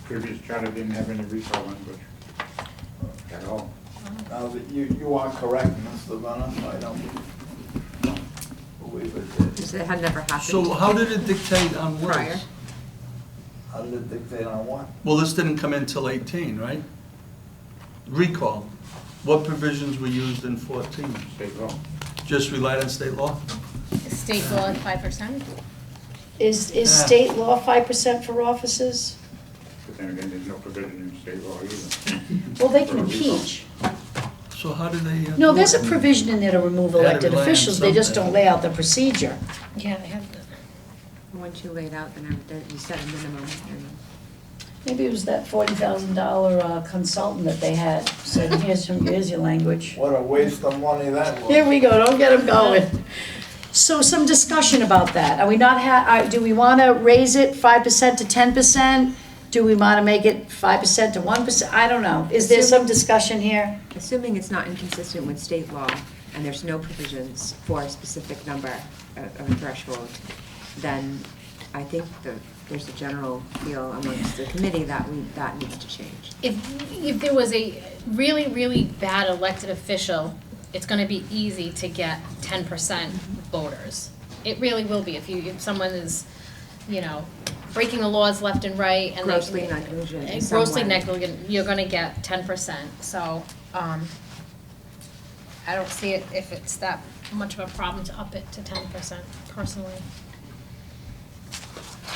Previous charter didn't have any recall language at all. Now, that you are correct, Mr. Bennett, I don't believe it did. Because it had never happened. So how did it dictate on words? Prior. How did it dictate on what? Well, this didn't come in till 18, right? Recall. What provisions were used in 14? State law. Just relied on state law? State law at 5%? Is state law 5% for offices? But then again, there's no provision in state law either. Well, they can impeach. So how do they? No, do there's it? a provision in there to remove Had to elected rely on officials, they just something. don't lay out the procedure. Yeah, they have that. Once you lay it out, then you set a minimum. And Maybe it was that $40,000 consultant that they had, said, here's your language. What a waste of money that was. Here we go, don't get them going. So some discussion about that. Are we not, do we want to raise it 5% to 10%? Do we want to make it 5% to 1%? I don't know. Is there some discussion here? Assuming it's not inconsistent with state law and there's no provisions for a specific number of a threshold, then I think there's a general feel amongst the committee that that needs to change. If there was a really, really bad elected official, it's gonna be easy to get 10% voters. It really will be. If someone is, breaking the laws left and right and Grossly negligent in some grossly way. negligent, you're gonna get 10%. So, I don't see it if it's that much of a problem to up it to 10% personally.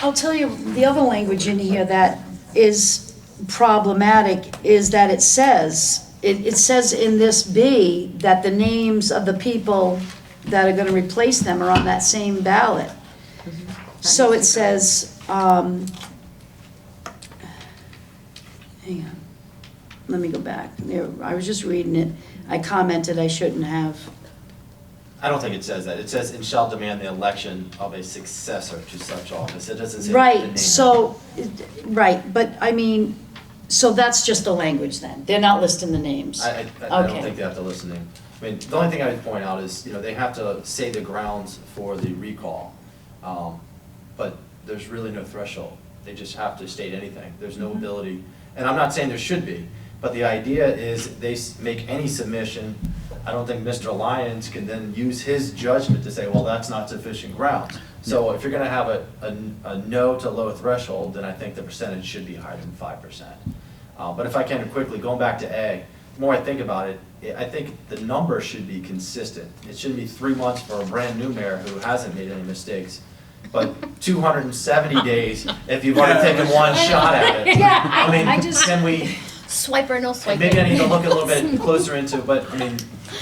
I'll tell you, the other language in here that is problematic is that it says in this B that the names of the people that are gonna replace them are on that same ballot. So it says, hang on, let me go back. There, I was just reading it. I commented I shouldn't have. I don't think it says that. It says, "and shall demand the election of a successor to such office." It doesn't say the name. Right, so, right, but I mean, so that's just the language then? They're not listing the names? I don't Okay. think they have to listen to him. I mean, the only thing I would point out is, they have to say the grounds for the recall. But there's really no threshold. They just have to state anything. There's no ability, and I'm not saying there should be, but the idea is they make any submission. I don't think Mr. Lyons can then use his judgment to say, well, that's not sufficient grounds. So if you're gonna have a no to low threshold, then I think the percentage should be higher than 5%. But if I can quickly, going back to A, the more I think about it, I think the number should be consistent. It shouldn't be 3 months for a brand new mayor who hasn't made any mistakes, but 270 days if you've already taken one shot at it. Yeah, I mean, I just- can we, Swiper, no swiper. and maybe I need to look a little bit closer into, but I mean,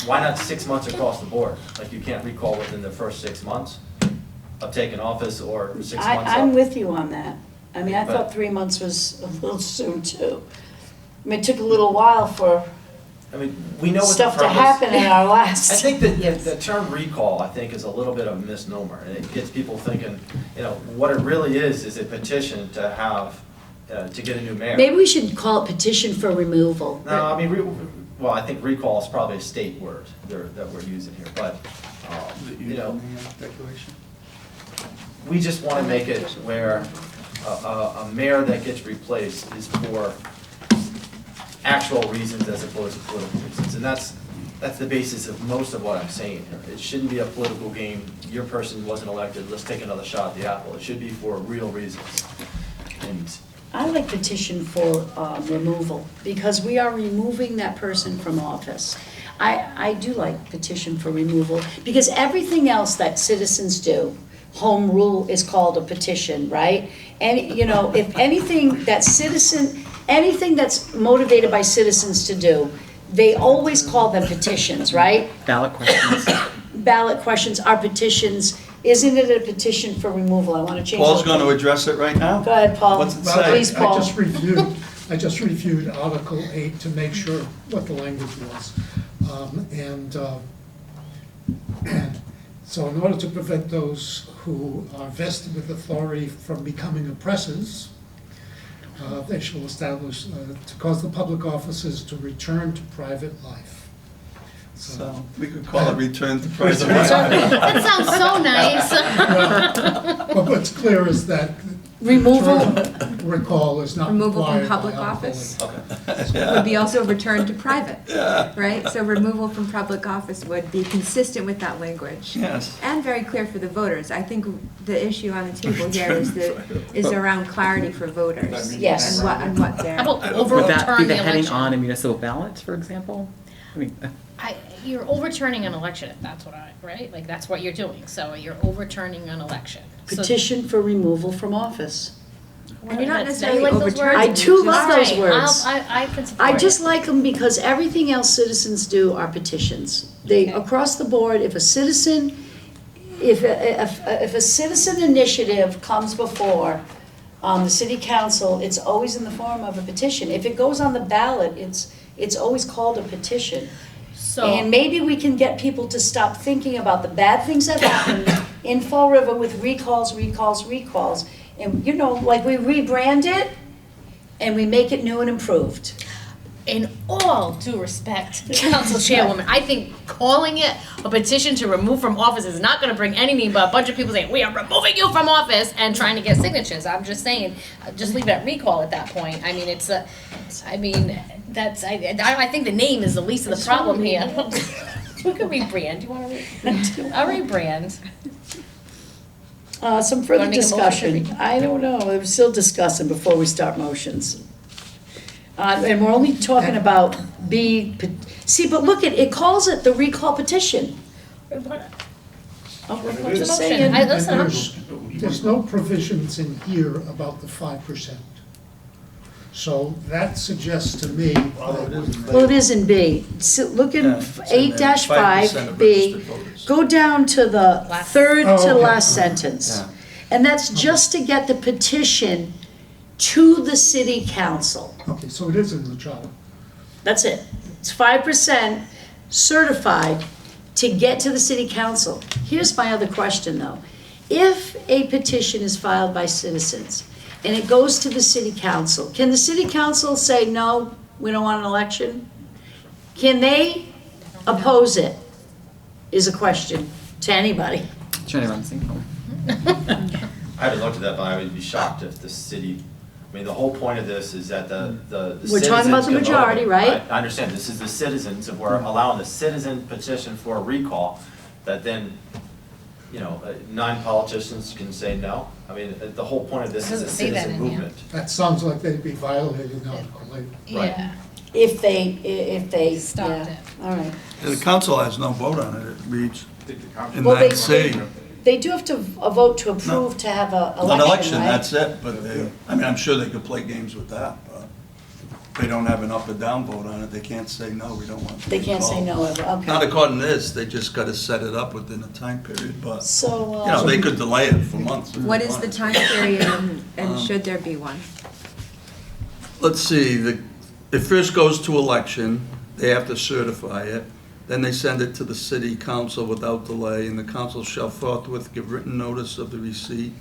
why not 6 months across the board? Like, you can't recall within the first 6 months of taking office, or 6 months I'm up. with you on that. I mean, I But- thought 3 months was a little soon too. I mean, it took a little while for I mean, we know what the stuff to purpose. happen in our last. I think that Yes. the term recall, I think, is a little bit of a misnomer, and it gets people thinking, what it really is a petition to have, to get a new mayor. Maybe we should call it petition for removal. No, I mean, well, I think recall is probably a state word that we're using here, but, we just want to make it where a mayor that gets replaced is for actual reasons as opposed to political reasons. And that's the basis of most of what I'm saying here. It shouldn't be a political game. Your person wasn't elected, let's take another shot at the apple. It should be for real reasons. And I like petition for removal, because we are removing that person from office. I do like petition for removal, because everything else that citizens do, home rule is called a petition, right? And, if anything anything that's motivated by citizens to do, they always call them petitions, right? Ballot questions. Ballot questions are petitions. Isn't it a petition for removal? I want to change. Paul's the- going to address it right now? Go ahead, Paul. What's it Well, say? Please, Paul. I just reviewed Article 8 to make sure what the language was. And so in order to prevent those who are vested with authority from becoming oppressors, they shall establish, to cause the public offices to return to private life. So we could call it return to private life. That sounds so nice. But what's clear is that Removal. recall is not Removal from required by public Article office. 8. okay. Would be also returned to private, right? So removal from public office would be consistent with that language. Yes. And very clear for the voters. I think the issue on the table here is around clarity for voters. Yes. And what they're. How about Would that be overturn the the heading on a election? municipal ballot, for example? I mean, You're overturning an election, that's right? Like, that's what you're doing, so you're overturning an election. So- Petition for removal from office. And you're not That's- necessarily you like those overturning. words? I do just- love those All right, words. I can support I it. just like them because everything else citizens do are petitions. They, Okay. across the board, if a citizen initiative comes before the city council, it's always in the form of a petition. If it goes on the ballot, it's always called a petition. So, And maybe we can get people to stop thinking about the bad things that happen in Fall River with recalls. And, like we rebrand it and we make it new and improved. in all due respect, Council Chairwoman, I think calling it a petition to remove from office is not gonna bring anything but a bunch of people saying, we are removing you from office, and trying to get signatures. I'm just saying, just leave it at recall at that point. I mean, I think the name is the least of the problem here. We could rebrand. You wanna I'll rebrand. Some further Wanna make a motion to discussion. I don't know, we're still discussing before we start motions. And we're only talking about see, but look, it calls it the recall petition. Oh, I'm What's the just motion? saying. I listen. And there's no provisions in here about the 5%. So that suggests to me that Well, it is in B. So look Yeah, in it's in there, 8-5, 5% of B, registered voters. go down to the Last- third Oh, to okay. last sentence. Yeah. And that's just to get the petition to the city council. okay, so it is in the charter. That's it. It's 5% certified to get to the city council. Here's my other question, though. If a petition is filed by citizens and it goes to the city council, can the city council say, no, we don't want an election? Can they oppose it, is a question to anybody. Attorney Rumsey. I haven't looked at that, but I would be shocked if the city, I mean, the whole point of this is that the We're talking about the citizens can vote. majority, right? I understand, this is the citizens, if we're allowing the citizen petition for a recall, that then, non-politicians can say no. I mean, the whole point of this is a Doesn't say that citizen in here. movement. That sounds like they'd be violating Article 8. Yeah, If they, Stopped yeah, it. all right. The council has no vote on it, it reads in Well, that C. They do have to vote to approve to have an An election, election, right? that's it, but I'm sure they could play games with that, but they don't have an up or down vote on it, they can't say, no, we don't want to They can't say recall. no ever, Not okay. according to this, they just gotta set it up within a time period, but, So, they could delay it for months. if What they is the wanted. time period and should there be one? Let's see, it first goes to election, they have to certify it. Then they send it to the city council without delay, and the council shall forthwith give written notice of the receipt.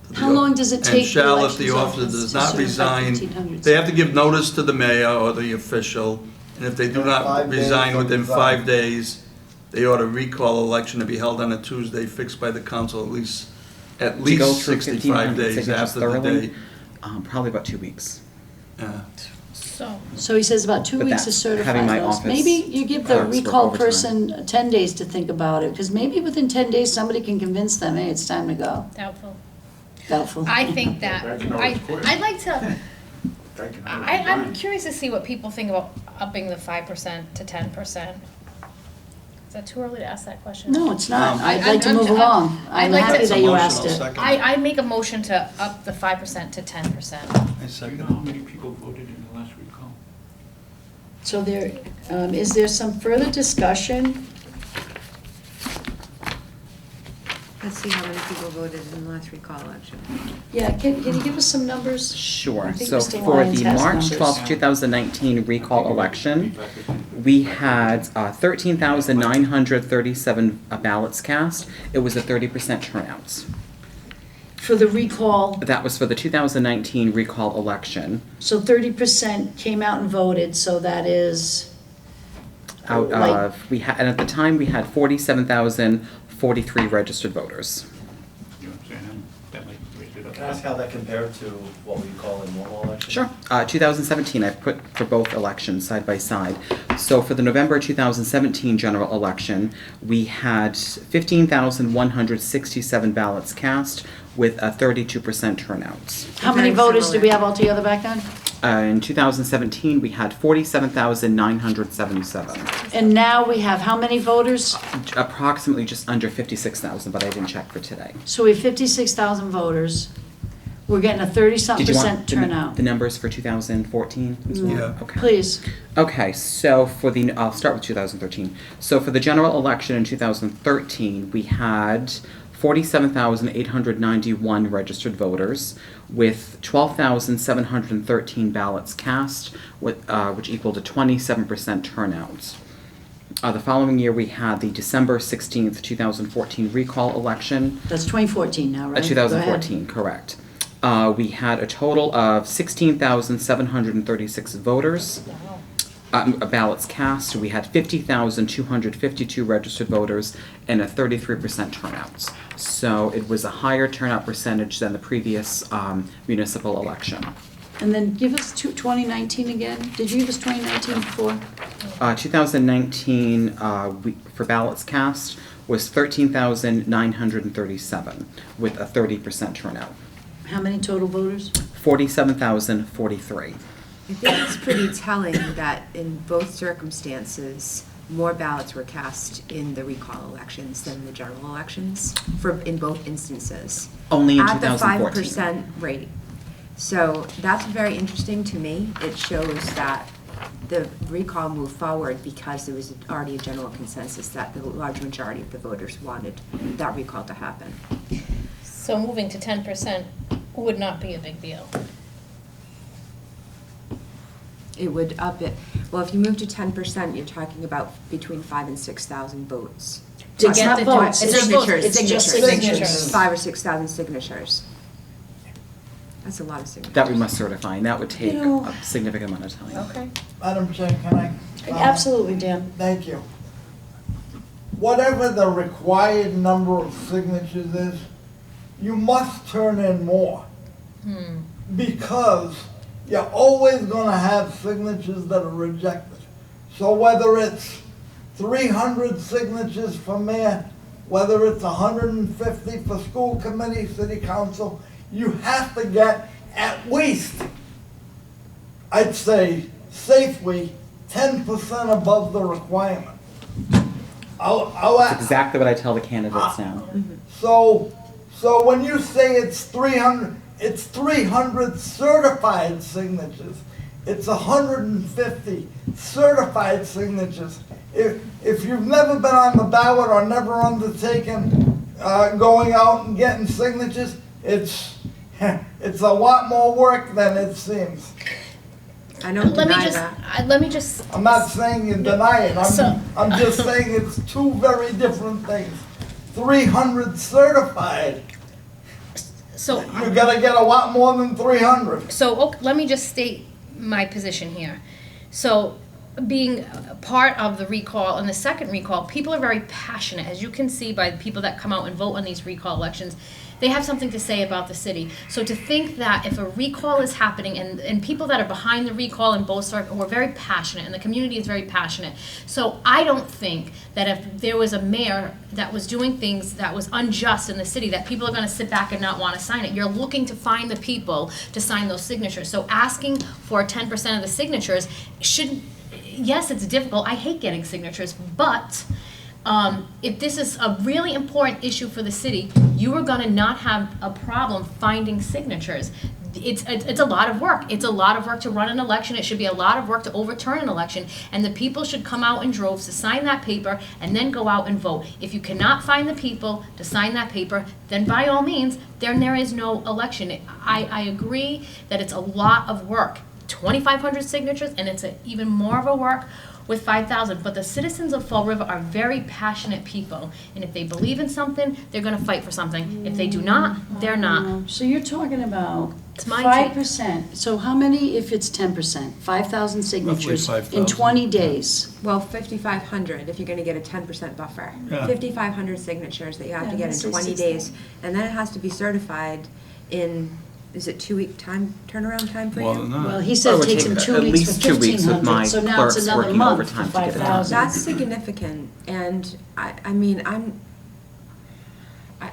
to the How long does it and take the shall, if the elections officer office does to not certify resign, 1500s? they have to give notice to the mayor or the official, and if they do not 5 days resign from within resign. 5 days, they ought a recall election to be held on a Tuesday fixed by the council at To least go through 65 1,500 days signatures after the thoroughly, date. probably about 2 weeks. Yeah. So, So he says about 2 But weeks to that's certify having my those. office Maybe you give the clerks work recall overtime. person 10 days to think about it, because maybe within 10 days, somebody can convince them, hey, it's time to go. doubtful. Doubtful. I think that, I'd like to, I'm I'm curious to see what people think about upping the 5% to 10%. Is that too early to ask that question? No, it's not. I'd I'm- like to I'm- move I'm- along. I'd I'm like happy to- that you Motion, asked I'll it. second. I make a motion to up the 5% to 10%. I Do you second know it. how many people voted in the last recall? So there, is there some further discussion? Let's see how many people voted in the last recall election. Yeah, can you give us some numbers? I Sure. think So Mr. for Lyons the has March numbers. 12th, 2019 recall election, we had 13,937 ballots cast. It was a 30% turnout. For the recall, That was for the 2019 recall election. so 30% came out and voted, so that is, Out Like- of, and at the time, we had 47,043 registered voters. You know what I'm saying? That might raise it up. Can I ask how that compared to what we call a normal election? Sure. 2017, I put for both elections side by side. So for the November 2017 general election, we had 15,167 ballots cast with a 32% turnout. how many Very voters did we similar. have altogether back then? In 2017, we had 47,977. And now we have how many voters? Approximately just under 56,000, but I didn't check for today. So we have 56,000 voters. We're getting a 30-something Did you percent want turnout. the numbers for 2014 as well? Yeah. Okay. Please. Okay, so I'll start with 2013. So for the general election in 2013, we had 47,891 registered voters with 12,713 ballots cast, which equaled a 27% turnout. The following year, we had the December 16th, 2014 recall election. That's 2014 now, right? Go ahead. 2014, correct. We had a total of 16,736 voters. Ballots cast. We had 50,252 registered voters and a 33% turnout. So it was a higher turnout percentage than the previous municipal election. And then give us 2019 again. Did you give us 2019 before? 2019 for ballots cast was 13,937 with a 30% turnout. How many total voters? 47,043. I think it's pretty telling that in both circumstances, more ballots were cast in the recall elections than the general elections, in both instances. Only in At the 2014. 5% rate. So that's very interesting to me. It shows that the recall moved forward because there was already a general consensus that the large majority of the voters wanted that recall to happen. So moving to 10% would not be a big deal. It would up it, well, if you move to 10%, you're talking about between 5,000 and 6,000 votes. To It's get not the votes, votes. it's Signatures, It's just signatures. signatures. 5,000 or 6,000 signatures. That's a lot of signatures. That we must certify, and that would take You know- a significant amount of time. Okay. Madam Chair, can I? Absolutely, Dan. Thank you. Whatever the required number of signatures is, you must turn in more. Because you're always gonna have signatures that are rejected. So whether it's 300 signatures for mayor, whether it's 150 for school committee, city council, you have to get at least, I'd say safely, 10% above the requirement. That's exactly what I tell the candidates now. So when you say it's 300 certified signatures. It's 150 certified signatures. If you've never been on the ballot or never undertaken going out and getting signatures, it's a lot more work than it seems. I don't Let me deny just, that. let me just, I'm not saying you deny it, So- I'm just saying it's two very different things. 300 certified, so. you gotta get a lot more than 300. So, let me just state my position here. So, being a part of the recall and the second recall, people are very passionate, as you can see by the people that come out and vote on these recall elections. They have something to say about the city. So to think that if a recall is happening and people that are behind the recall in both sides were very passionate and the community is very passionate. So I don't think that if there was a mayor that was doing things that was unjust in the city, that people are gonna sit back and not wanna sign it. You're looking to find the people to sign those signatures. So asking for 10% of the signatures yes, it's difficult. I hate getting signatures, but if this is a really important issue for the city, you are gonna not have a problem finding signatures. It's a lot of work. It's a lot of work to run an election. It should be a lot of work to overturn an election. And the people should come out in droves to sign that paper and then go out and vote. If you cannot find the people to sign that paper, then by all means, then there is no election. I agree that it's a lot of work. 2,500 signatures, and it's even more of a work with 5,000. But the citizens of Fall River are very passionate people, and if they believe in something, they're going to fight for something. If they do not, they're not. So you're talking about It's my 5%. So how many if it's 10%? 5,000 signatures in 5,000. 20 days. Well, 5,500 if you're gonna get a 10% buffer. Yeah. 5,500 signatures that you have to Yeah, get in let's say 20 6,000. days. And then it has to be certified in, is it 2-week turnaround time for More you? than that. Well, he Oh, said it it would takes take him at 2 weeks least for 2 weeks with my 1,500, so now it's clerks another working month overtime for to get it done. 5,000. That's significant, and I mean,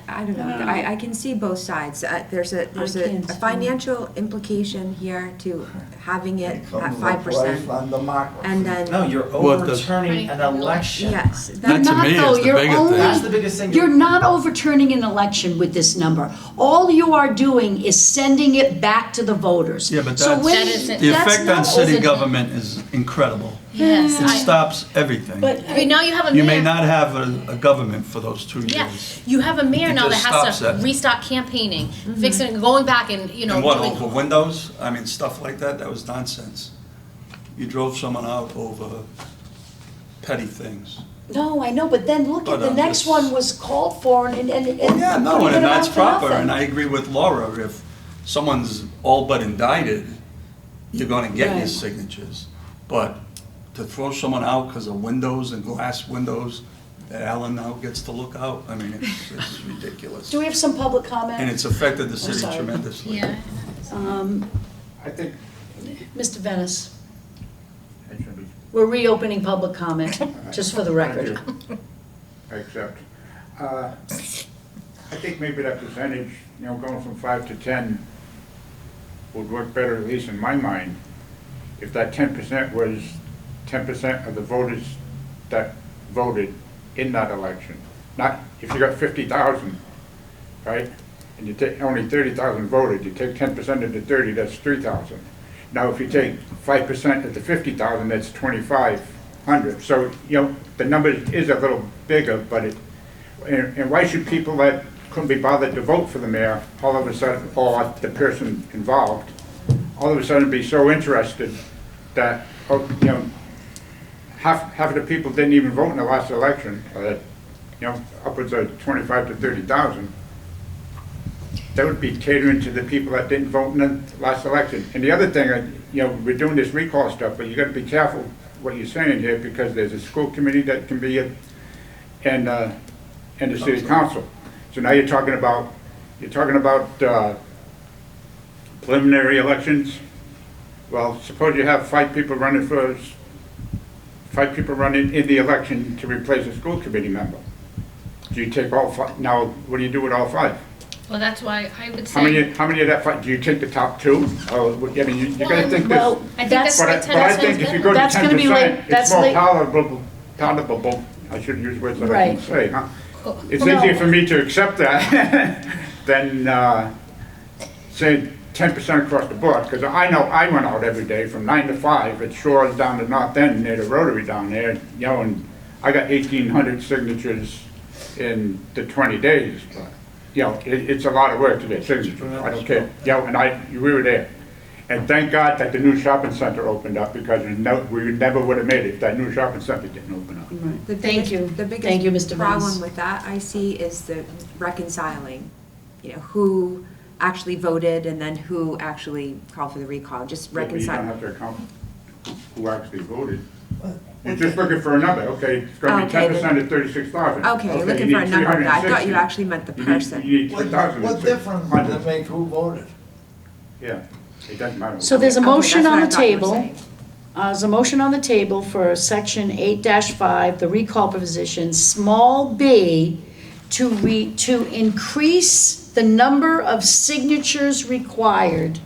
I don't know, I can see both sides. There's a can't. financial implication here to having it at Comes the 5%. price on democracy. And then, No, you're What does- overturning an election. yes, You're That to not, me though. is the You're bigger only- thing. That's the biggest thing. You're not overturning an election with this number. All you are doing is sending it back to the voters. Yeah, but So that's- when- That isn't- The that's effect not on city over- government is incredible. Yes. It stops everything. But I mean, now you have a mayor. You may not have a government for those 2 years. Yeah, you have a mayor It now that just has stops to that. restart campaigning, fixing, going back and, And what, doing. over windows? I mean, stuff like that, that was nonsense. You drove someone out over petty things. No, I know, but then look But, at the next just- one was called for and Well, yeah, no, putting it and that's out for proper, nothing. and I agree with Laura, if someone's all but indicted, you're gonna get your Right. signatures. But to throw someone out because of windows and glass windows that Alan now gets to look out, I mean, it's ridiculous. Do we have some public comment? And it's affected the city sorry. tremendously. Yeah. I think Mr. Venice, it should be. we're reopening public comment, just for the record. Thank you. I accept. I think maybe that percentage, going from 5 to 10 would work better, at least in my mind, if that 10% was 10% of the voters that voted in that election. Not, if you got 50,000, right, and you take, only 30,000 voted, you take 10% of the 30, that's 3,000. Now, if you take 5% of the 50,000, that's 2,500. So, the number is a little bigger, but and why should people that couldn't be bothered to vote for the mayor, all of a sudden, or the person involved, all of a sudden be so interested that, half of the people didn't even vote in the last election, upwards of 25 to 30,000. That would be catering to the people that didn't vote in the last election. And the other thing, we're doing this recall stuff, but you gotta be careful what you're saying here, because there's a school committee that can be and the city council. So now you're talking about preliminary elections. Well, suppose you have 5 people running in the election to replace a school committee member. Do you take all 5? Now, what do you do with all 5? Well, that's why I would How many say, of that 5, do you take the top 2? Oh, I mean, you gotta think this. Well, I think that's But why I 10% think is if you good. go to That's gonna be like- 10%, that's it's more like- palatable, I shouldn't use words that I Right. can say, huh? It's No. easier for me to accept that than, say, 10% across the board, because I know I went out every day from 9 to 5 at Shores down to North End near the Rotary down there, and I got 1,800 signatures in the 20 days, but, it's a lot of work to get signatures, I don't care, and we were there. And thank God that the new shopping center opened up, because we never would have made it if that new shopping center didn't open up. The Thank biggest- you. The Thank you, biggest Mr. problem Venus. with that I see is the reconciling, who actually voted and then who actually called for the recall, just But you don't reconcile. have to account who actually voted. You're just looking for a number, okay, it's gonna be Okay, 10% of 36,000. Okay, you're looking for a number. I thought you actually meant the person. You need What 3,000. difference does it make who voted? Yeah, it doesn't matter. So there's a Okay, motion that's on what the I thought you were table. saying. There's a motion on the table for section 8-5, the recall provision, small b, to increase the number of signatures required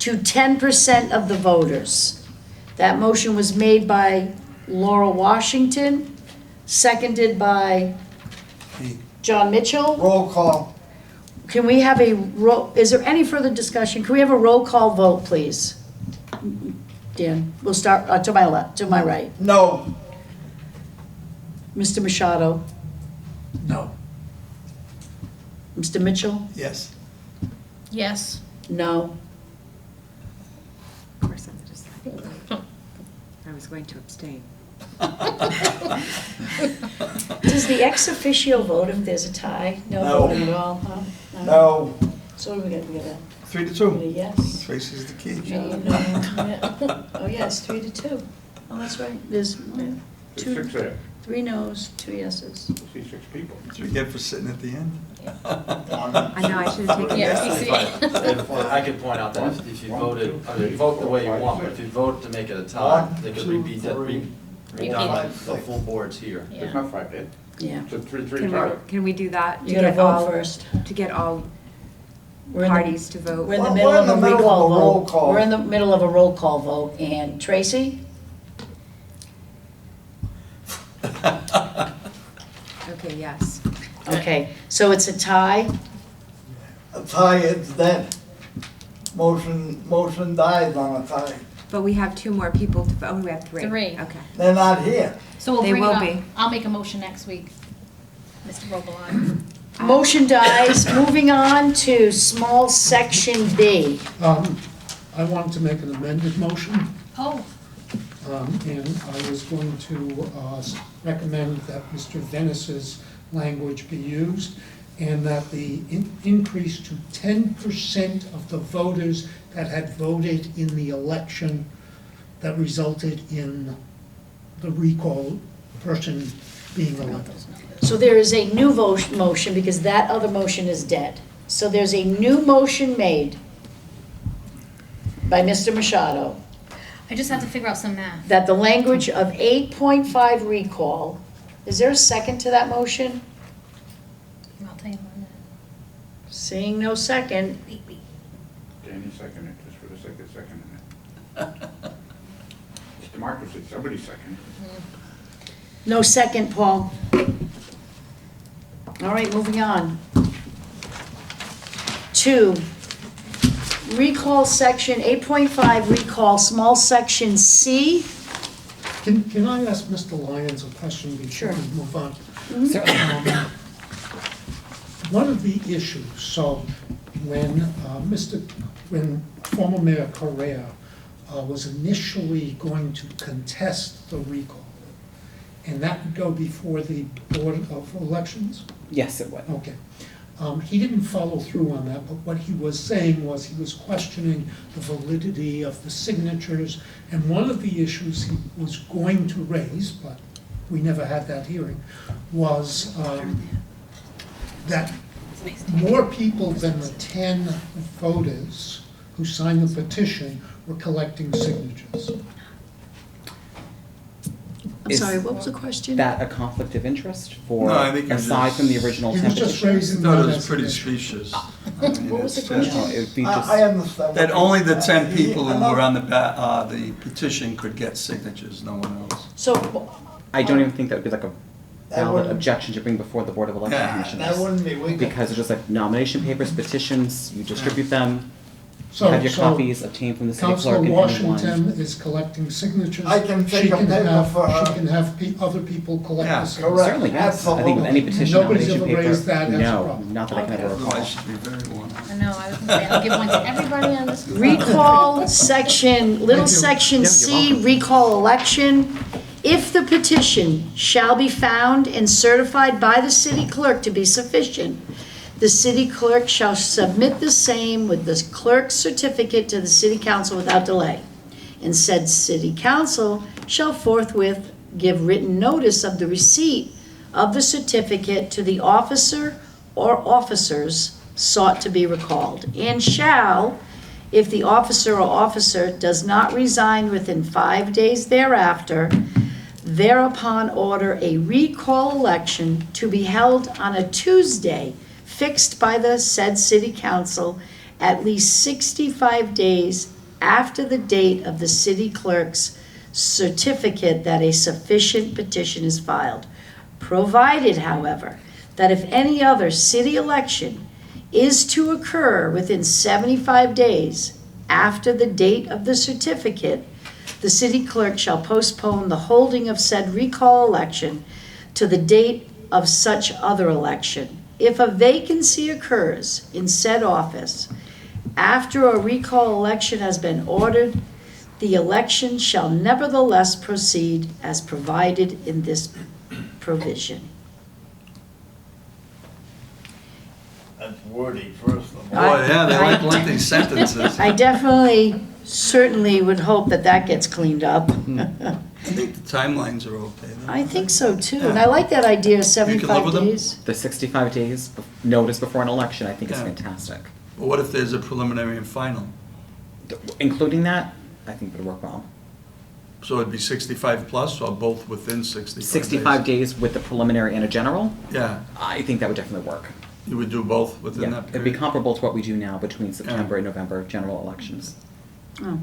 to 10% of the voters. That motion was made by Laura Washington, seconded by John Mitchell. Roll call. Can we have is there any further discussion? Can we have a roll call vote, please? Dan, we'll start to my left, to my right. No. Mr. Machado, No. Mr. Mitchell, Yes. Yes. no. Of course, I'm just, I was going to abstain. Does the ex officio vote if there's a tie? No No. voting at all, huh? No. So what are we gonna, 3-2. yes? Tracy's the key. No, no, yeah. Oh, yes, 3-2. Oh, that's right, there's There's two, 6 there, 3 noes, 2 yeses. you see 6 people. That's what you get for sitting at the end. I know, I should have taken Yeah, this. you see. I could point out that if you voted, I mean, vote the way you want, but if you vote to make it a tie, they could be redone by the full boards here. There's Yeah. not 5 there, Yeah, it's a 3-3 Can tie. can we do that? you gotta vote first. To get all We're in the- parties to vote? We're in the We're middle in of the a middle of recall a roll vote. call. We're in the middle of a roll call vote, and Tracy? Okay, yes. Okay, so it's a tie? A tie is dead. Motion dies on a tie. But we have 2 more people to vote. Oh, we have 3. 3. Okay. They're not here. So we'll They bring it will up. be. I'll make a motion next week, Mr. Robelon. Motion dies. Moving on to small section B. I wanted to make an amended motion. Oh, And I was going to recommend that Mr. Venus's language be used, and that the increase to 10% of the voters that had voted in the election that resulted in the recall person being elected. So there is a new motion because that other motion is dead. So there's a new motion made by Mr. Machado I just have to figure out some math. that the language of 8.5 recall, is there a second to that motion? I'll tell you in a minute. Seeing no second, Danny seconded, just for the sake of seconding it. It's democracy, somebody seconded. no second, Paul. All right, moving on. 2, recall section 8.5 recall, small section C. Can I ask Mr. Lyons a question Sure. before we move on? Certainly. One of the issues, so when when former Mayor Correa was initially going to contest the recall, and that would go before the Board of Elections? Yes, it would. Okay. He didn't follow through on that, but what he was saying was he was questioning the validity of the signatures, and one of the issues he was going to raise, but we never had that hearing, was that more people than the 10 voters who signed the petition were collecting signatures. I'm Is sorry, what was the question? That a conflict of interest for, No, I think it was aside just- from the original He 10 was just petitions? raising I thought that it was as pretty an issue. specious. What was the question? No, it would be I just, understand. That only the 10 He- people who were on the petition could get signatures, no one else. So, I don't even think that would be like a That valid wouldn't- objection to bring before the Board of Election Yeah, Commissioners. That wouldn't be legal. Because it's just like nomination papers, petitions, you distribute them. So- Have your so copies obtained from the city Councilor clerk and Washington anyone. is collecting signatures. I can take She a can paper have- for her. She can have other people collect Yeah, the signatures. correct. Certainly, yes. I think with any petition Nobody's nomination ever paper. raised that as a No, problem. not that I can ever Okay. recall. I should be very one. I know, I was gonna say, I'll give one to everybody on this. Recall section, little Thank you. section Yeah, C, you're welcome. recall election. If the petition shall be found and certified by the city clerk to be sufficient, the city clerk shall submit the same with the clerk's certificate to the city council without delay. And said city council shall forthwith give written notice of the receipt of the certificate to the officer or officers sought to be recalled, and shall, if the officer or officer does not resign within 5 days thereafter, thereupon order a recall election to be held on a Tuesday fixed by the said city council at least 65 days after the date of the city clerk's certificate that a sufficient petition is filed. Provided, however, that if any other city election is to occur within 75 days after the date of the certificate, the city clerk shall postpone the holding of said recall election to the date of such other election. If a vacancy occurs in said office after a recall election has been ordered, the election shall nevertheless proceed as provided in this provision. That's wordy, first of all. Boy, yeah, they like lengthy sentences. I definitely, certainly would hope that that gets cleaned up. I think the timelines are okay, though. I think so too, and I like that idea of live 75 with them? days. The 65 days notice before an election, I think is Yeah. fantastic. But what if there's a preliminary and final? Including that, I think would work well. So it'd be 65 plus or both within 65 days? 65 days with the preliminary and a general, Yeah, I think that would definitely work. you would do both within Yeah, that it'd be period? comparable to what we do now between September and November general elections. Oh,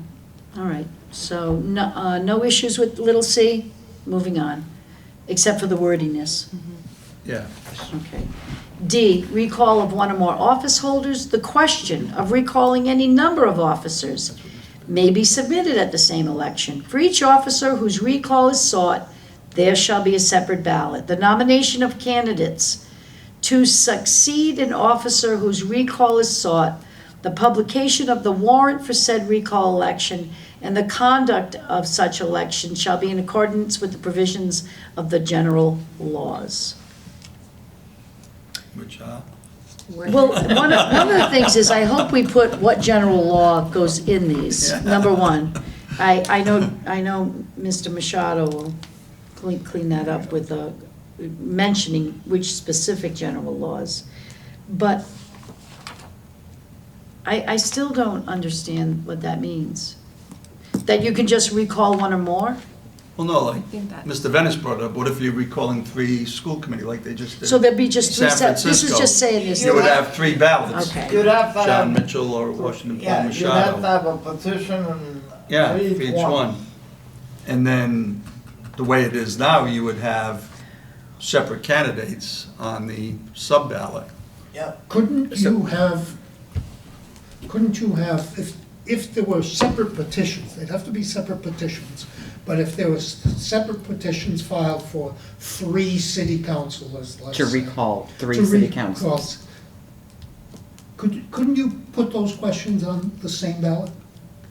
all right, so no issues with little c, moving on, except for the wordiness. Yeah. Okay. D, recall of one or more office holders. The question of recalling any number of officers may be submitted at the same election. For each officer whose recall is sought, there shall be a separate ballot. The nomination of candidates to succeed an officer whose recall is sought, the publication of the warrant for said recall election, and the conduct of such election shall be in accordance with the provisions of the general laws. Which, Well, one of the things is, I hope we put what general law goes in these, Yeah. number one. I know Mr. Machado will clean that up with mentioning which specific general laws. But I still don't understand what that means. That you can just recall one or more? well, no, like think that- Mr. Venice brought up, what if you're recalling 3 school committee like they just did? So there'd be just three San sets, this is Francisco. just saying this. You would have 3 ballots. Okay. You'd have to John have, Mitchell or Washington yeah, Paul you'd have to Machado. have a petition and. Yeah, for each one. And then, the way it is now, you would have separate candidates on the sub-ballot. Yeah, Couldn't you have, if there were separate petitions, they'd have to be separate petitions, but if there was separate petitions filed for 3 city councilors, let's To say, recall 3 to city recall, councils. couldn't you put those questions on the same ballot?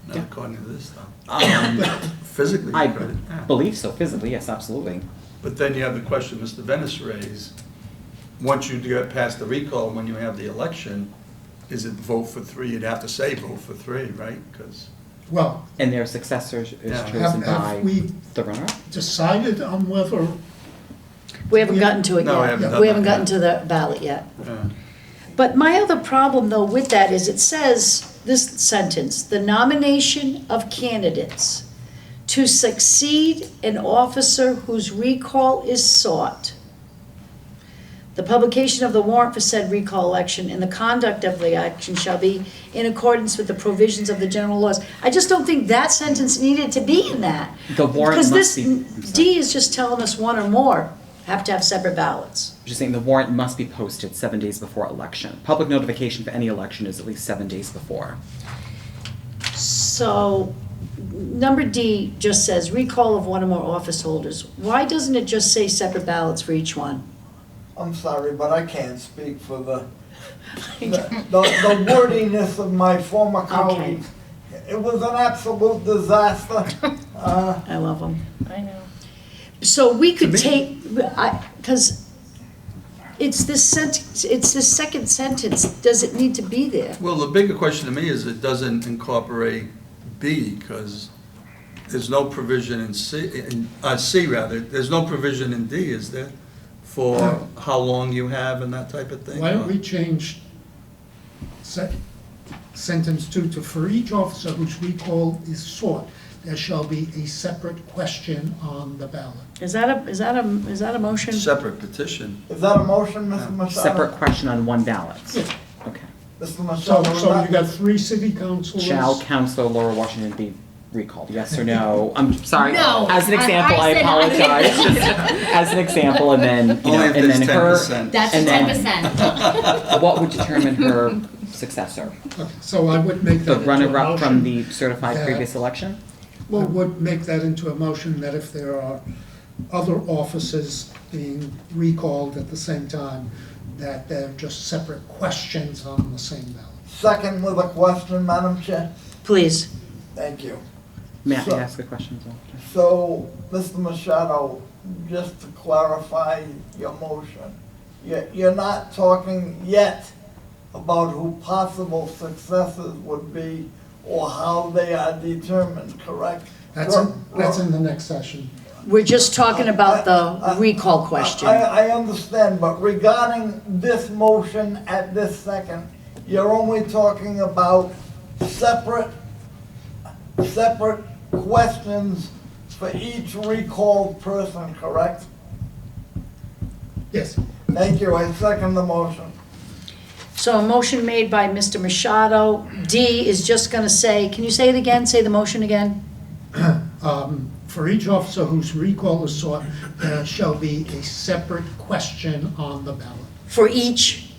Not according to this, though. Um, Physically, I you could, yeah. believe so, physically, yes, absolutely. But then you have the question Mr. Venice raised. Once you get past the recall, when you have the election, is it vote for 3? You'd have to say vote for 3, right? Because, Well, And their successor is Yeah. chosen have by we the runner? decided on whether, We haven't gotten to it No, we yet. haven't done We haven't that gotten yet. to the ballot yet. yeah. But my other problem, though, with that is it says, this sentence, "The nomination of candidates to succeed an officer whose recall is sought, the publication of the warrant for said recall election and the conduct of the election shall be in accordance with the provisions of the general laws." I just don't think that sentence needed to be in that. The warrant Because must this, be. I'm sorry. D is just telling us one or more have to have separate ballots. Just saying the warrant must be posted 7 days before election. Public notification for any election is at least 7 days before. So, number D just says recall of one or more office holders. Why doesn't it just say separate ballots for each one? I'm sorry, but I can't speak for the wordiness of my former colleagues. It was an absolute disaster. I love them. I know. So we could To take, because it's this sentence, it's this second sentence, does it need to be there? Well, the bigger question to me is it doesn't incorporate B, because there's no provision in C rather, there's no provision in D, is there? For how long you have and that type of thing? Why don't we change sentence 2 to, for each officer whose recall is sought, there shall be a separate question on the ballot. Is that a motion? Separate petition. Is that a motion, Mr. Machado? Separate question on one ballot. Yeah. Okay. Mr. So, Machado, is so that- you got 3 city councilors. Shall Councilor Laura Washington be recalled? Yes or no? I'm sorry. No. As an example, I I said- apologize. Just as an example, and then, you know, Only if and there's then her, 10%. That's And then- 10%. what would determine her successor? Okay, so I would make that The into a runner-up from motion. the certified that- previous election? I would make that into a motion that if there are other offices being recalled at the same time, that they're just separate questions on the same ballot. Second with a question, Madam Chair? Please. Thank you. May I So- ask a question as well? So, Mr. Machado, just to clarify your motion, you're not talking yet about who possible successors would be or how they are determined, correct? That's in the next session. We're just talking about the recall question. I understand, but regarding this motion at this second, you're only talking about separate questions for each recalled person, correct? Yes. Thank you, I second the motion. So a motion made by Mr. Machado. D is just gonna say, can you say it again? Say the motion again? For each officer whose recall is sought, there shall be a separate question on the ballot. For each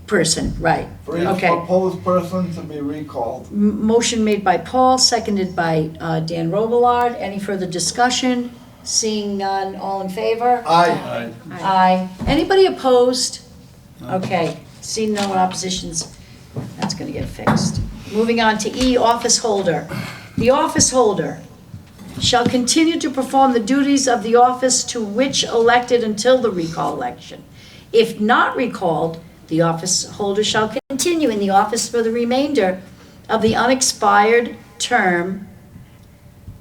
person, right. For each Okay. proposed person to be recalled. Motion made by Paul, seconded by Dan Robillard. Any further discussion? Seeing none, all in favor? Aye. Aye. Anybody opposed? Okay, seeing no oppositions, that's gonna get fixed. Moving on to E, office holder. The office holder shall continue to perform the duties of the office to which elected until the recall election. If not recalled, the office holder shall continue in the office for the remainder of the unexpired term,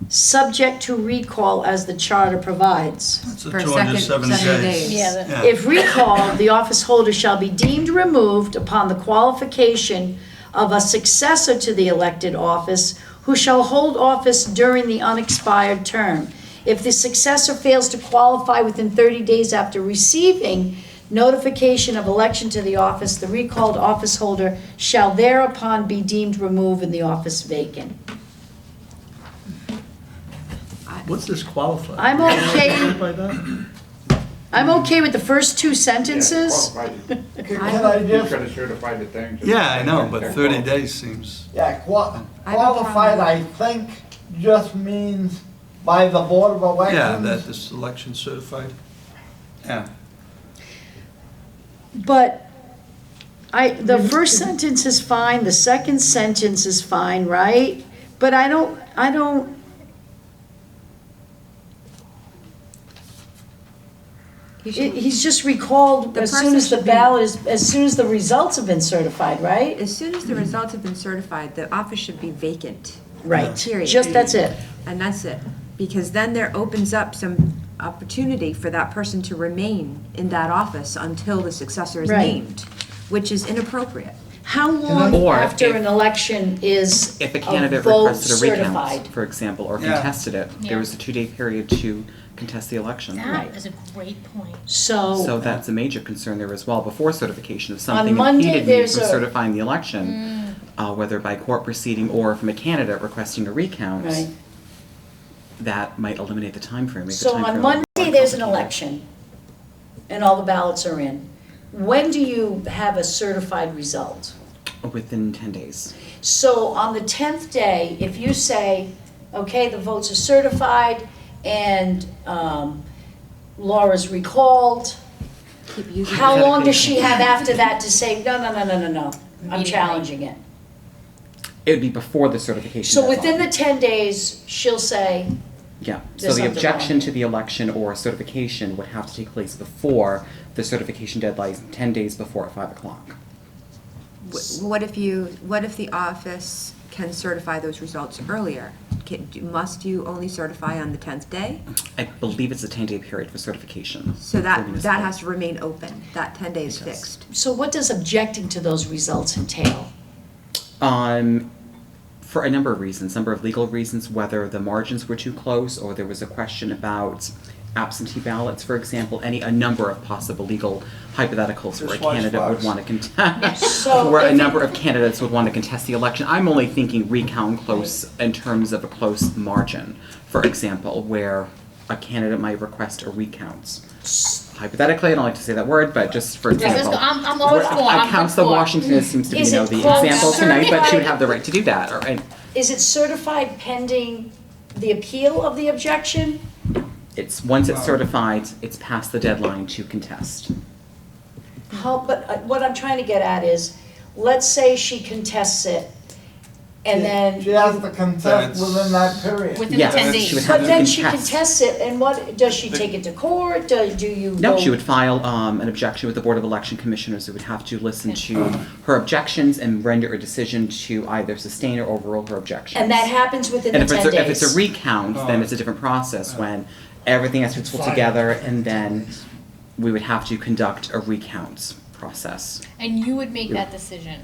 subject to recall as the charter provides. It's a For 270 7 days. days. Yeah, Yeah. If recalled, the office holder shall be deemed removed upon the qualification of a successor to the elected office who shall hold office during the unexpired term. If the successor fails to qualify within 30 days after receiving notification of election to the office, the recalled office holder shall thereupon be deemed removed and the office vacant. What's this qualify? I'm okay, By that? I'm okay with the first two sentences. Can I You just, gotta certify the things. Yeah, I know, but 30 days seems, yeah, I have a problem qualified, with I think, just means by the Board of Elections. yeah, that this election certified. Yeah. But the first sentence is fine, the second sentence is fine, right? But I don't, You should- he's just recalled The as soon as person the should be- ballot is, as soon as the results have been certified, right? As soon as the results have been certified, the office should be vacant. Right, Period. just, that's it. And that's it. Because then there opens up some opportunity for that person to remain in that office until the successor is Right. named, which is inappropriate. How long Or after if- an election is If a a candidate vote requested a recount, certified? for example, or Yeah. contested it, Yeah. there was a 2-day period to contest the election. That is a great point. So that's a major concern there as well, before certification. If something Monday, impeded me there's from a- certifying the election, whether by court proceeding or from a candidate requesting a recount, Right. that might eliminate the timeframe. make the So on timeframe Monday, more there's an complicated. election, and all the ballots are in. When do you have a certified result? Within 10 days. So on the 10th day, if you say, okay, the votes are certified and Laura's recalled, Keep using how it. long does she have after that to say, no, I'm Meeting challenging it? It would be before the certification So deadline. within the 10 days, she'll say, Yeah, so There's the something objection wrong. to the election or certification would have to take place before the certification deadline, 10 days before at 5 o'clock. What if the office can certify those results earlier? Must you only certify on the 10th day? I believe it's a 10-day period for certification. So for that municipal. has to remain open, that 10 days It does. fixed. so what does objecting to those results entail? For a number of reasons, number of legal reasons, whether the margins were too close or there was a question about absentee ballots, for example, a number of possible legal hypotheticals where a Just watch candidate would Fox. want to contest, So where a if number it- of candidates would want to contest the election. I'm only thinking recount close in terms of a close margin, for example, where a candidate might request a recount. Hypothetically, I don't like to say that word, but just for Let's example. go. I'm all where for, I'm Council for. Washington seems to be, Is it the close example tonight, but she would certified? have the right to do that, or, and Is it certified pending the appeal of the objection? it's, once it's certified, it's past the deadline to contest. But what I'm trying to get at is, let's say she contests it, and then. She has to contest That's- within that period. Within Yes, the 10 she would days. have But to then she contest. contests it, and what, does she take it to court, do you No, go- she would file an objection with the Board of Election Commissioners, who would have to listen to her objections and render a decision to either sustain or overrule her objections. And that happens within And the if 10 it's days? if it's a recount, then it's a different process, when everything has to be pulled together, and then we would have to conduct a recount process. And you would make that decision.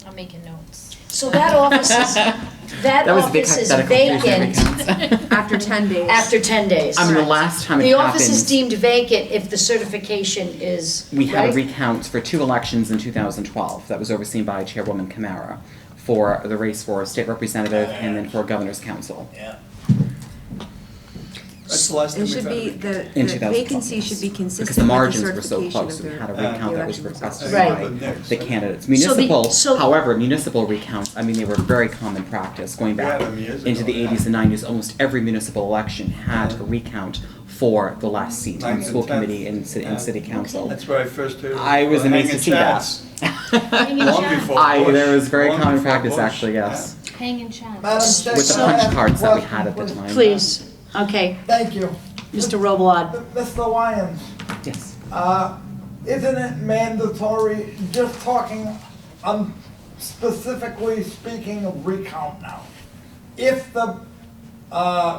I'm making notes. So that office is, that That was a big office is hypothetical. vacant After 10 days. after 10 days. I mean, the last time it The happened. office is deemed vacant if the certification is, We had a right? recount for 2 elections in 2012 that was overseen by Chairwoman Camara for the race for state representative and then for governor's council. Yeah. That's the last time It we've should had a be, recount. the In the 2012. vacancy should be Because consistent the with the margins were so certification close, of we the had a the recount that was election results. requested Right. by the candidates. So the- Municipal, so- however, municipal recounts, I mean, they were very common practice, going We back had them years into ago, the yeah. 80s and 90s. Almost every municipal election had a recount for the last seat on the Ninth and school 10th. committee and city council. That's where I first heard. I was of amazed to hanging see that. Hanging Long Chad. before There was very Long common before practice, Bush, actually, yes. Hanging Chad. Madam Chair, With the can I punch ask a cards that we question, had at the please? time. Please, okay, Thank you. Mr. Robelot. Mr. Lyons, Yes. isn't it mandatory, just talking, specifically speaking of recount now, if the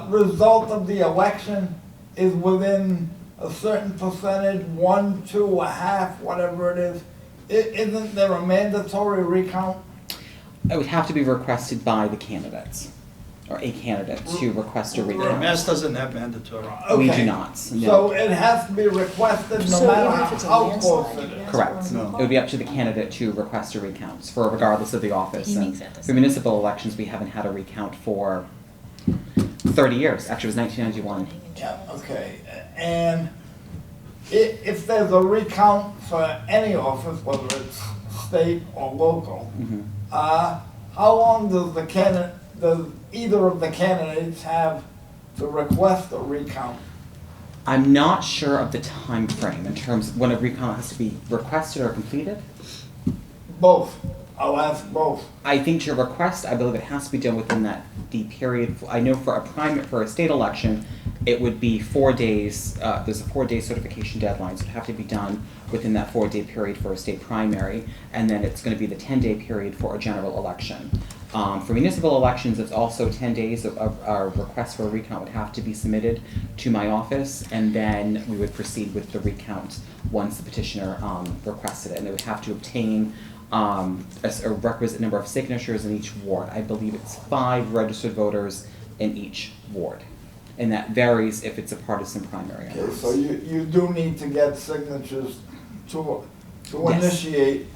result of the election is within a certain percentage, 1, 2, a half, whatever it is, isn't there a mandatory recount? It would have to be requested by the candidates, or a candidate to request a recount. Mass doesn't have mandatory. We do Okay. not, So no. it has to be requested So no matter even if it's a how close landslide, it is? Correct. No. It would be up to the candidate to request a recount, for regardless of the office. He And makes that for municipal elections, we haven't had a recount for 30 years. Actually, it was 1991. Yeah, okay, and if there's a recount for any office, whether it's state or local, Mhm. how long does either of the candidates have to request a recount? I'm not sure of the time frame in terms of when a recount has to be requested or completed. Both, I'll ask both. I think to request, I believe it has to be done within the period. I know for a state election, it would be 4 days, there's a 4-day certification deadline, so it'd have to be done within that 4-day period for a state primary, and then it's gonna be the 10-day period for a general election. For municipal elections, it's also 10 days of a request for a recount would have to be submitted to my office, and then we would proceed with the recount once the petitioner requested it, and they would have to obtain a requisite number of signatures in each ward. I believe it's 5 registered voters in each ward. And that varies if it's a partisan primary. or Okay, not. so you do need to get signatures to Yes. initiate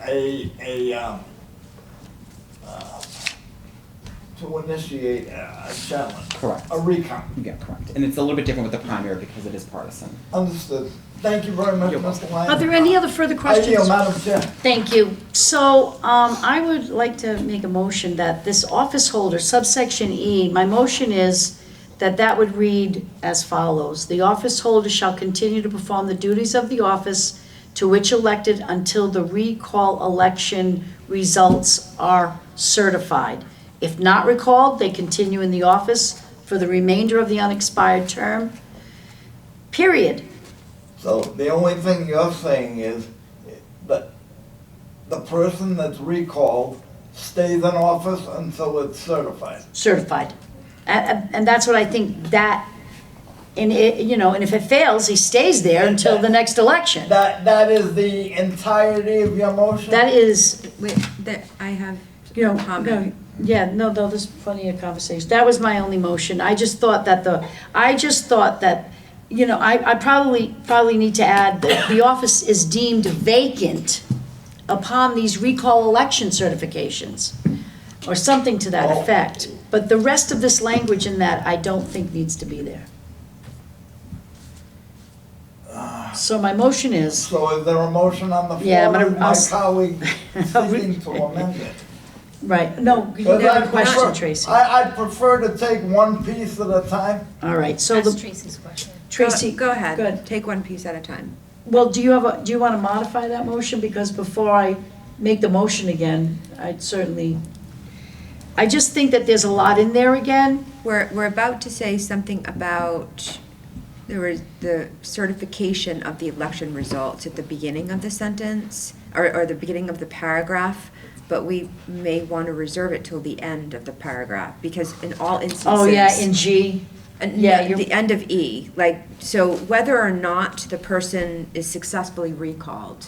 to to initiate a challenge. Correct. A recount. Yeah, correct. And it's a little bit different with the primary because it is partisan. Understood. Thank you very much, You're Mr. Lyons. Are there any other further I questions? yield, Madam Chair. Thank you. So, I would like to make a motion that this office holder, subsection E, my motion is that would read as follows. The office holder shall continue to perform the duties of the office to which elected until the recall election results are certified. If not recalled, they continue in the office for the remainder of the unexpired term, period. So the only thing you're saying is that the person that's recalled stays in office until it's certified. Certified. And that's what I think that, and it, you know, and if it fails, he stays there until the next election. That is the entirety of your motion? That is, Wait, I have you know, comment. no, there's plenty of conversation. That was my only motion. I just thought that you know, I probably need to add that the office is deemed vacant upon these recall election certifications, or something to that effect. But the rest of this language in that, I don't think needs to be there. So my motion is, So is there a motion on the Yeah, floor but of my I'll- colleague seeking to amend it? right, no, you Because have a I'd question, prefer- Tracy. I'd prefer to take one piece at a time. All right, so That's the, Tracy's question. Tracy. Go ahead. Good. Take one piece at a time. Well, do you want to modify that motion? Because before I make the motion again, I just think that there's a lot in there again. We're about to say something about the certification of the election results at the beginning of the sentence, or the beginning of the paragraph, but we may want to reserve it till the end of the paragraph, because in all instances. Oh, yeah, in G. Yeah, Yeah, the end of E, like, so whether or not the person is successfully recalled,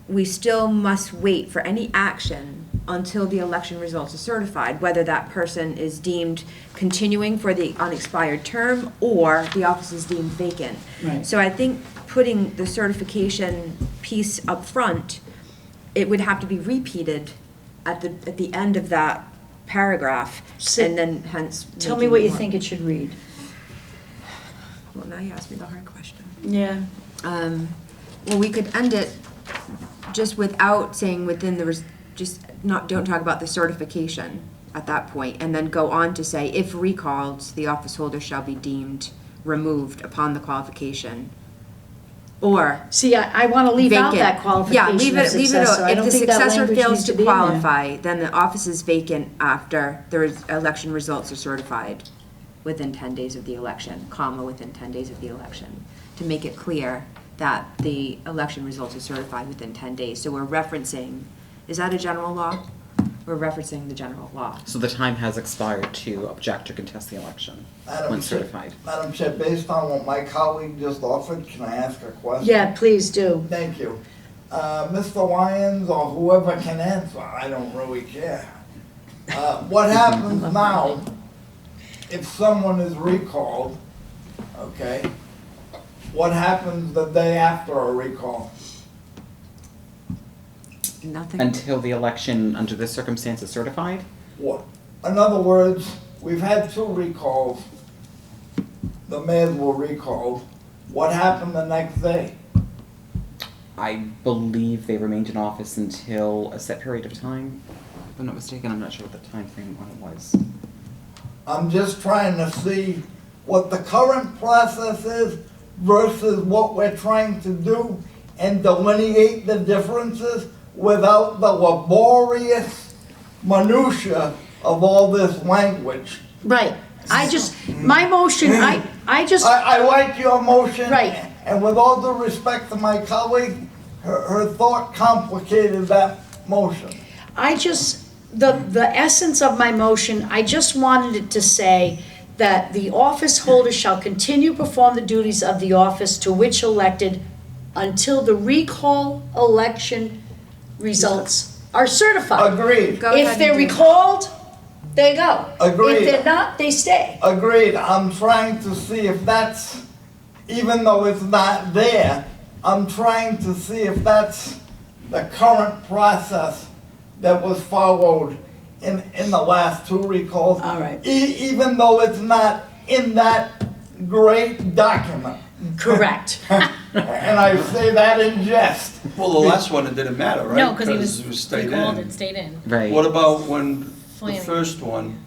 we still must wait for any action until the election results are certified, whether that person is deemed continuing for the unexpired term or the office is deemed vacant. Right. So I think putting the certification piece up front, it would have to be repeated at the end of that paragraph, So- and then hence. Tell me making what you more- think it should read. Well, now you asked me the hard question. Yeah. Well, we could end it just without saying within don't talk about the certification at that point, and then go on to say, if recalled, the office holder shall be deemed removed upon the qualification. Or See, I want to leave out vacant. that qualification Yeah, leave of it, successor. I if don't the think that successor language fails needs to be in there. qualify, then the office is vacant after the election results are certified within 10 days of the election, comma, within 10 days of the election, to make it clear that the election results are certified within 10 days. So we're referencing, is that a general law? We're referencing the general law. So the time has expired to object or contest the election when certified. Madam Chair, based on what my colleague just offered, can I ask a question? Yeah, please do. Thank you. Mr. Lyons, or whoever can answer, I don't really care. What happens now if someone is recalled, okay? What happens the day after a recall? Nothing. Until the election under this circumstance is certified? What? In other words, we've had 2 recalls. The mayors were recalled. What happened the next day? I believe they remained in office until a set period of time. If I'm not mistaken, I'm not sure what the time frame on it was. I'm just trying to see what the current process is versus what we're trying to do and delineate the differences without the laborious minutia of all this language. Right. My motion, I just, I like your motion. Right. And with all due respect to my colleague, her thought complicated that motion. the essence of my motion, I just wanted it to say that the office holder shall continue to perform the duties of the office to which elected until the recall election results are certified. Agreed. Go ahead If they're and do it. recalled, they go. Agreed. If they're not, they stay. Agreed. I'm trying to see if that's, even though it's not there, I'm trying to see if that's the current process that was followed in the last two recalls. All right. Even though it's not in that great document. Correct. And I say that in jest. Well, the last one, it didn't matter, right? No, because he was stayed recalled in. and stayed in. Right. What about when the Flannery. first one,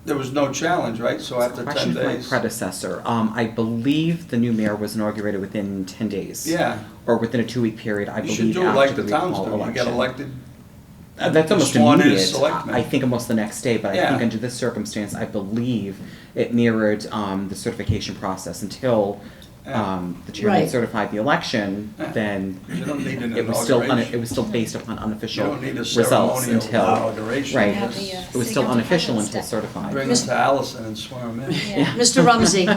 there was no challenge, right? So after 10 Question for my days. predecessor. I believe the new mayor was inaugurated within 10 days. Yeah. Or within a 2-week period, I You believe, should do it like after the the towns recall do. You get election. elected. That's almost sworn in as immediate. selectmen. I think almost the next day, but I Yeah. think under this circumstance, I believe it mirrored the certification process until the chairman Right. certified the election. Yeah. Then You don't need an it was still inauguration. it was still based upon You unofficial don't need a results ceremonial until inauguration. right. Have the, It was city still council unofficial president until step. certified. Bring them to Allison and swear them in. Yeah. Mr. Rumsey,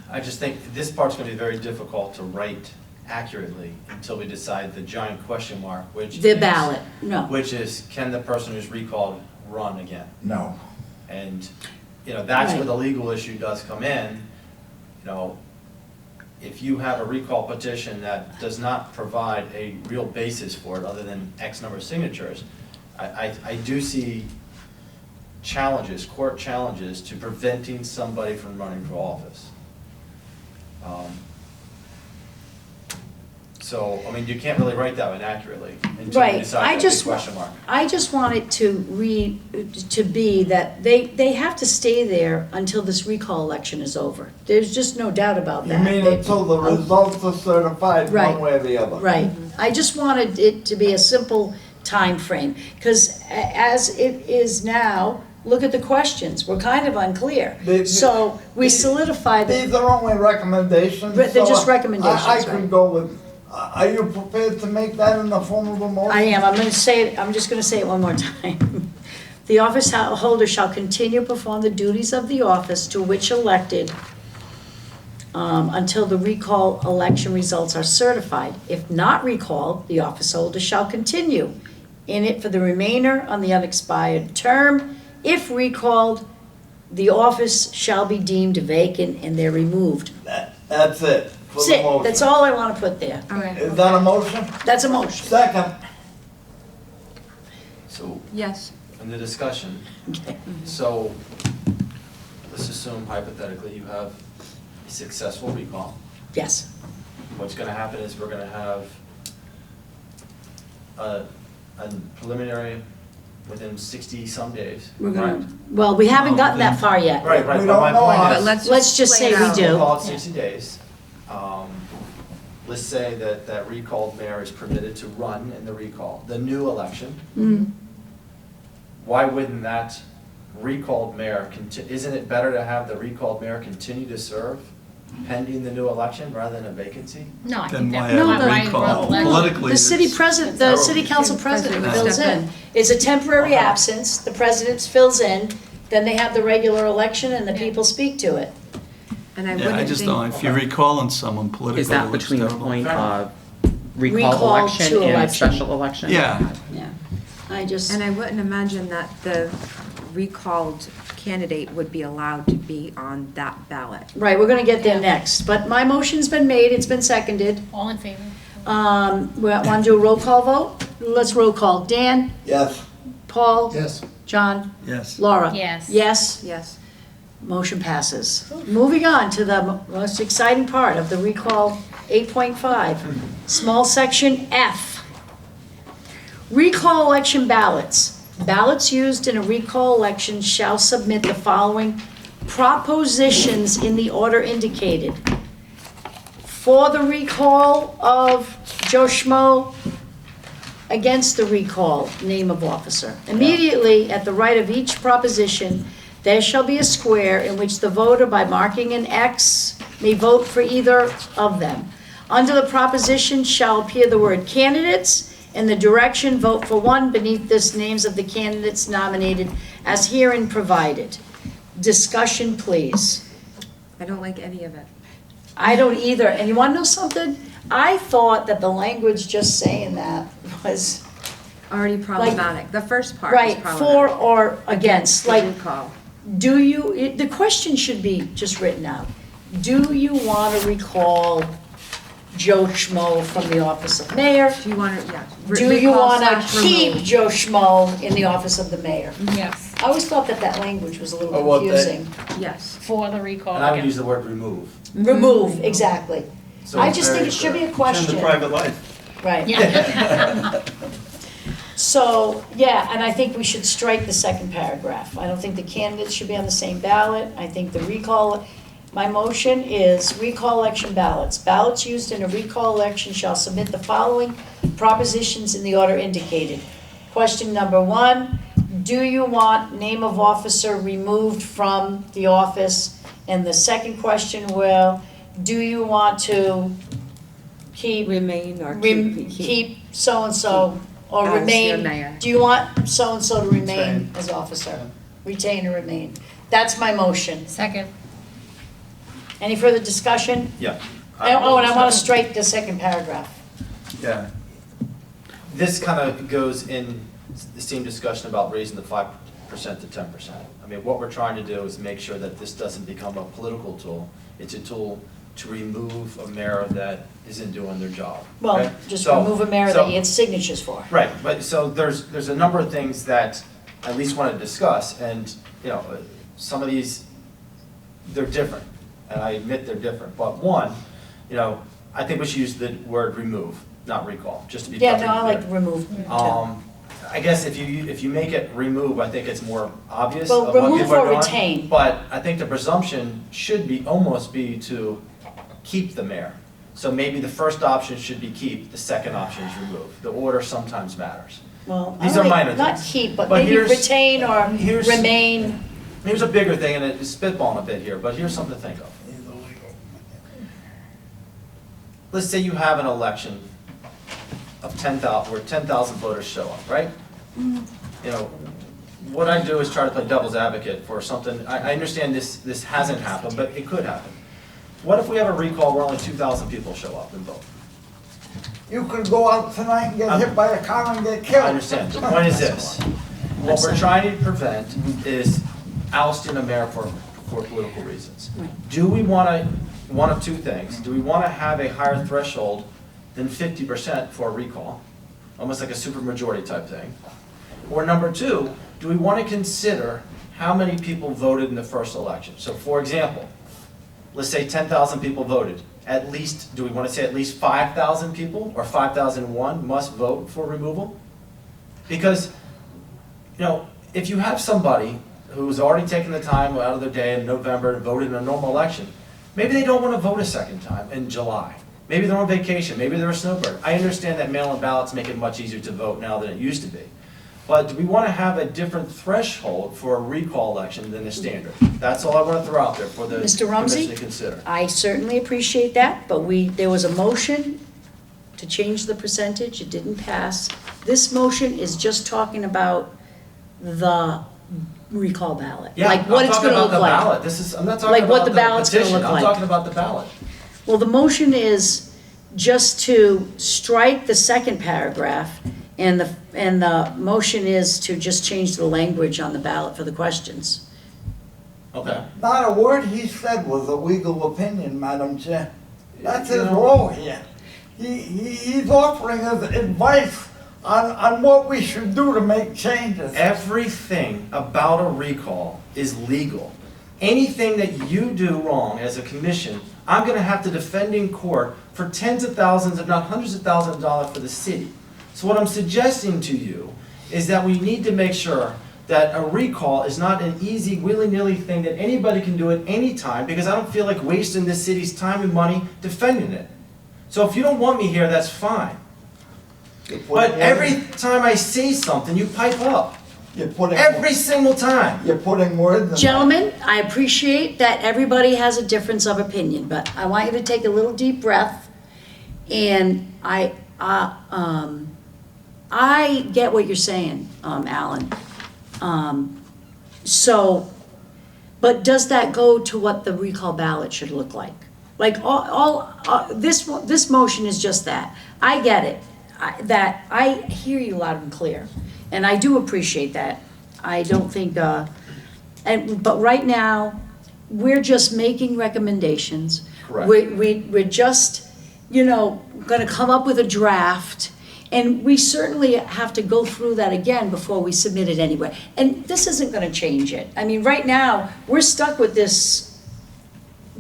I just think this part's gonna be very difficult to write accurately until we decide the giant question mark, which the is- ballot, no. Which is, can the person who's recalled run again? No. And, you know, that's where Right. the legal issue does come in. You know, if you have a recall petition that does not provide a real basis for it other than X number of signatures, I do see challenges, court challenges to preventing somebody from running for office. So, I mean, you can't really write that one accurately until Right. you I decide the just big question mark. I just want it to be that they have to stay there until this recall election is over. There's just no doubt about You that. mean They- until the results are certified Right. one way or the other? Right. I just wanted it to be a simple time frame, because as it is now, look at the questions, we're kind of unclear. So we solidify These that, are only recommendations. But they're so just recommendations, I right. could go with, are you prepared to make that in the form of a motion? I am, I'm just gonna say it one more time. The office holder shall continue to perform the duties of the office to which elected until the recall election results are certified. If not recalled, the office holder shall continue in it for the remainder on the unexpired term. If recalled, the office shall be deemed vacant and they're removed. That's it, for That's the it, motion. that's all I wanna put there. All right. Is that a motion? That's a motion. Second. So, Yes. in the discussion, so, let's assume hypothetically you have a successful recall. Yes. What's gonna happen is we're gonna have a preliminary within 60-some days. We're gonna, correct? well, we haven't gotten that far yet. Right, We but don't my know point how- is. But let's Let's just play say it we out. do. We'll call it Yeah. 60 days. Let's say that that recalled mayor is permitted to run in the recall, the new election. Mm. Why wouldn't that recalled mayor, isn't it better to have the recalled mayor continue to serve pending the new election rather than a vacancy? No, I Then think why that. have why a run recall? election. Politically, The city it's- president, the city council president President fills step in. in. It's a temporary absence, the president fills in, then they have the regular election and the people speak to it. And I Yeah, I wouldn't just think. don't, if you're recalling someone politically, Is that it looks between the terrible. point of Recall recall election to and election. special election? Yeah, Yeah, I just, And I wouldn't imagine that the recalled candidate would be allowed to be on that ballot. right, we're gonna get there next, but my motion's been made, it's been seconded. All in favor? We wanna do a roll call vote? Let's roll call. Dan, Yes. Paul, Yes, John, yes. Laura? Yes. Yes? Yes. Motion passes. Moving on to the most exciting part of the recall 8.5, small section F. Recall election ballots. Ballots used in a recall election shall submit the following propositions in the order indicated. For the recall of Joe Schmo, against the recall, name of officer. Immediately at the right of each proposition, there shall be a square in which the voter, by marking an X, may vote for either of them. Under the proposition shall appear the word candidates, and the direction, vote for one, beneath this names of the candidates nominated as herein provided. Discussion, please. I don't like any of it. I don't either, and you wanna know something? I thought that the language just saying that was, Already problematic. The first part is right, for problematic. or against, The like, recall. do the question should be just written out. Do you want to recall Joe Schmo from the office of mayor? Do you want to, yeah. Do you recall want to slash keep remove. Joe Schmo in the office of the mayor? Yes, I always thought that language was a little Oh, what, that- confusing. Yes. for the recall. And I would again. use the word remove. Remove, exactly. So I it's just think very it should be clear. a question. life. Right. Yeah. So, yeah, and I think we should strike the second paragraph. I don't think the candidates should be on the same ballot. I think the recall, my motion is recall election ballots. Ballots used in a recall election shall submit the following propositions in the order indicated. Question number 1, do you want name of officer removed from the office? And the second question will, do you want to keep Remain or keep so-and-so, or As your remain, mayor. do you want so-and-so to remain Retain. as officer? Retain or remain? That's my motion. Second. Any further discussion? Yeah. Oh, and I want to strike the second paragraph. Yeah. This kind of goes in the same discussion about raising the 5% to 10%. I mean, what we're trying to do is make sure that this doesn't become a political tool. It's a tool to remove a mayor that isn't doing their job. Well, okay? just So- remove a mayor that so- he had signatures for. Right, but so there's a number of things that I at least want to discuss, and, you know, some of these, they're different, and I admit they're different. But one, you know, I think we should use the word remove, not recall, just to be Yeah, perfectly no, I clear. like remove. too. I guess if you make it remove, I think it's more obvious Well, of what remove people are or doing. retain. But I think the presumption should be, almost be to keep the mayor. So maybe the first option should be keep, the second option is remove. The order sometimes matters. Well, These I are like- minor not things. keep, but But maybe here's- retain or here's- remain. Here's a bigger thing, and it's spitballing a bit here, but here's something to think of. Let's say you have an election of 10,000, where 10,000 voters show up, right? You know, what I do is try to play devil's advocate for something, I understand this hasn't happened, but it could happen. What if we have a recall where only 2,000 people show up and vote? You could go out tonight and get hit by a car and get killed. I understand, the point is this, what we're trying to prevent is ousting a mayor for political reasons. Do we want to, one of two things, do we want to have a higher threshold than 50% for a recall, almost like a supermajority type thing? Or number two, do we want to consider how many people voted in the first election? So for example, let's say 10,000 people voted. At least, do we want to say at least 5,000 people or 5,001 must vote for removal? Because, you know, if you have somebody who's already taken the time out of their day in November and voted in a normal election, maybe they don't want to vote a second time in July. Maybe they're on vacation, maybe they're a snowbird. I understand that mail-in ballots make it much easier to vote now than it used to be. But do we want to have a different threshold for a recall election than the standard? That's all I want to throw out there for the Mr. Rumsey? commission to consider. I certainly appreciate that, but there was a motion to change the percentage, it didn't pass. This motion is just talking about the recall ballot, Yeah, like what I'm it's talking gonna about look the like. ballot. This is, I'm not talking Like what about the the ballot's gonna petition, look I'm like. talking about the ballot. Well, the motion is just to strike the second paragraph, and the motion is to just change the language on the ballot for the questions. Okay. Not a word he said was a legal opinion, Madam Chair. That's his role here. He's offering us advice on what we should do to make changes. Everything about a recall is legal. Anything that you do wrong as a commission, I'm gonna have to defend in court for tens of thousands, if not hundreds of thousands of dollars for the city. So what I'm suggesting to you is that we need to make sure that a recall is not an easy, willy-nilly thing that anybody can do at any time, because I don't feel like wasting this city's time and money defending it. So if you don't want me here, that's fine. But every time I say something, you pipe up. Every single time. You're putting words in my- Gentlemen, I appreciate that everybody has a difference of opinion, but I want you to take a little deep breath. And I get what you're saying, Alan. But does that go to what the recall ballot should look like? Like, this motion is just that. I get it, I hear you loud and clear, and I do appreciate that. I don't think, but right now, we're just making recommendations. Correct. We're just gonna come up with a draft, and we certainly have to go through that again before we submit it anyway. And this isn't gonna change it. I mean, right now, we're stuck with this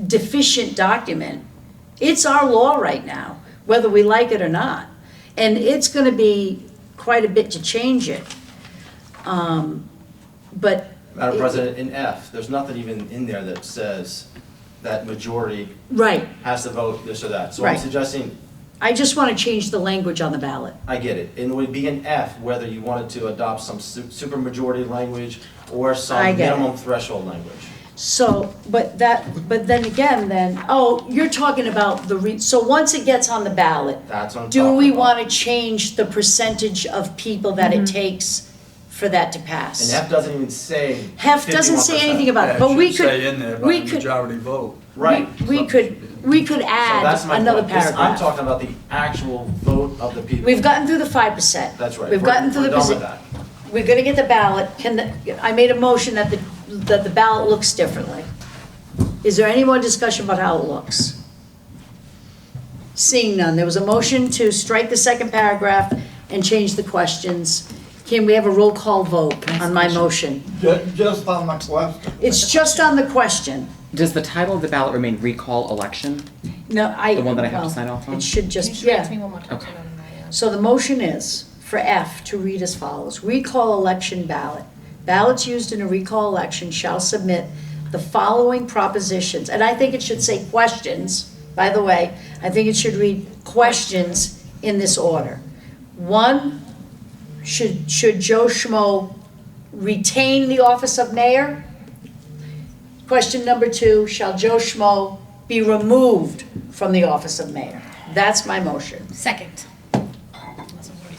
deficient document. It's our law right now, whether we like it or not. And it's gonna be quite a bit to change it. But. Madam President, in F, there's nothing even in there that says that majority Right, has to vote this or that. So I'm Right. suggesting, I just wanna change the language on the ballot. I get it, it would be in F whether you wanted to adopt some supermajority language or some I get it. minimum threshold language. So, but then again, you're talking about so once it gets on the ballot, That's what I'm do talking we about. wanna change the percentage of people that it takes for that to And pass? F doesn't even say Hef doesn't say 51%. anything about Yeah, it, but it we should could, say in there by we the could, majority vote. Right. we could So add that's my another point. I'm paragraph. talking about the actual vote of the people. We've gotten through the 5%. That's right. We've gotten through We're the. done with percent- that. We're gonna get the ballot, I made a motion that the ballot looks differently. Is there any more discussion about how it looks? Seeing none, there was a motion to strike the second paragraph and change the questions. Can we have a roll call vote on my motion? Just on the question. It's just on the question. Does the title of the ballot remain recall election? No, The one that I have to sign off on? It should Can you just, just read it yeah. to me one more time? Okay. so I don't know, So the motion is for F to read as follows. Recall election ballot. Ballots used in a recall election shall submit the following propositions. And I think it should say questions, by the way. I think it should read questions in this order. One, should Joe Schmo retain the office of mayor? Question number 2, shall Joe Schmo be removed from the office of mayor? That's my motion. Second.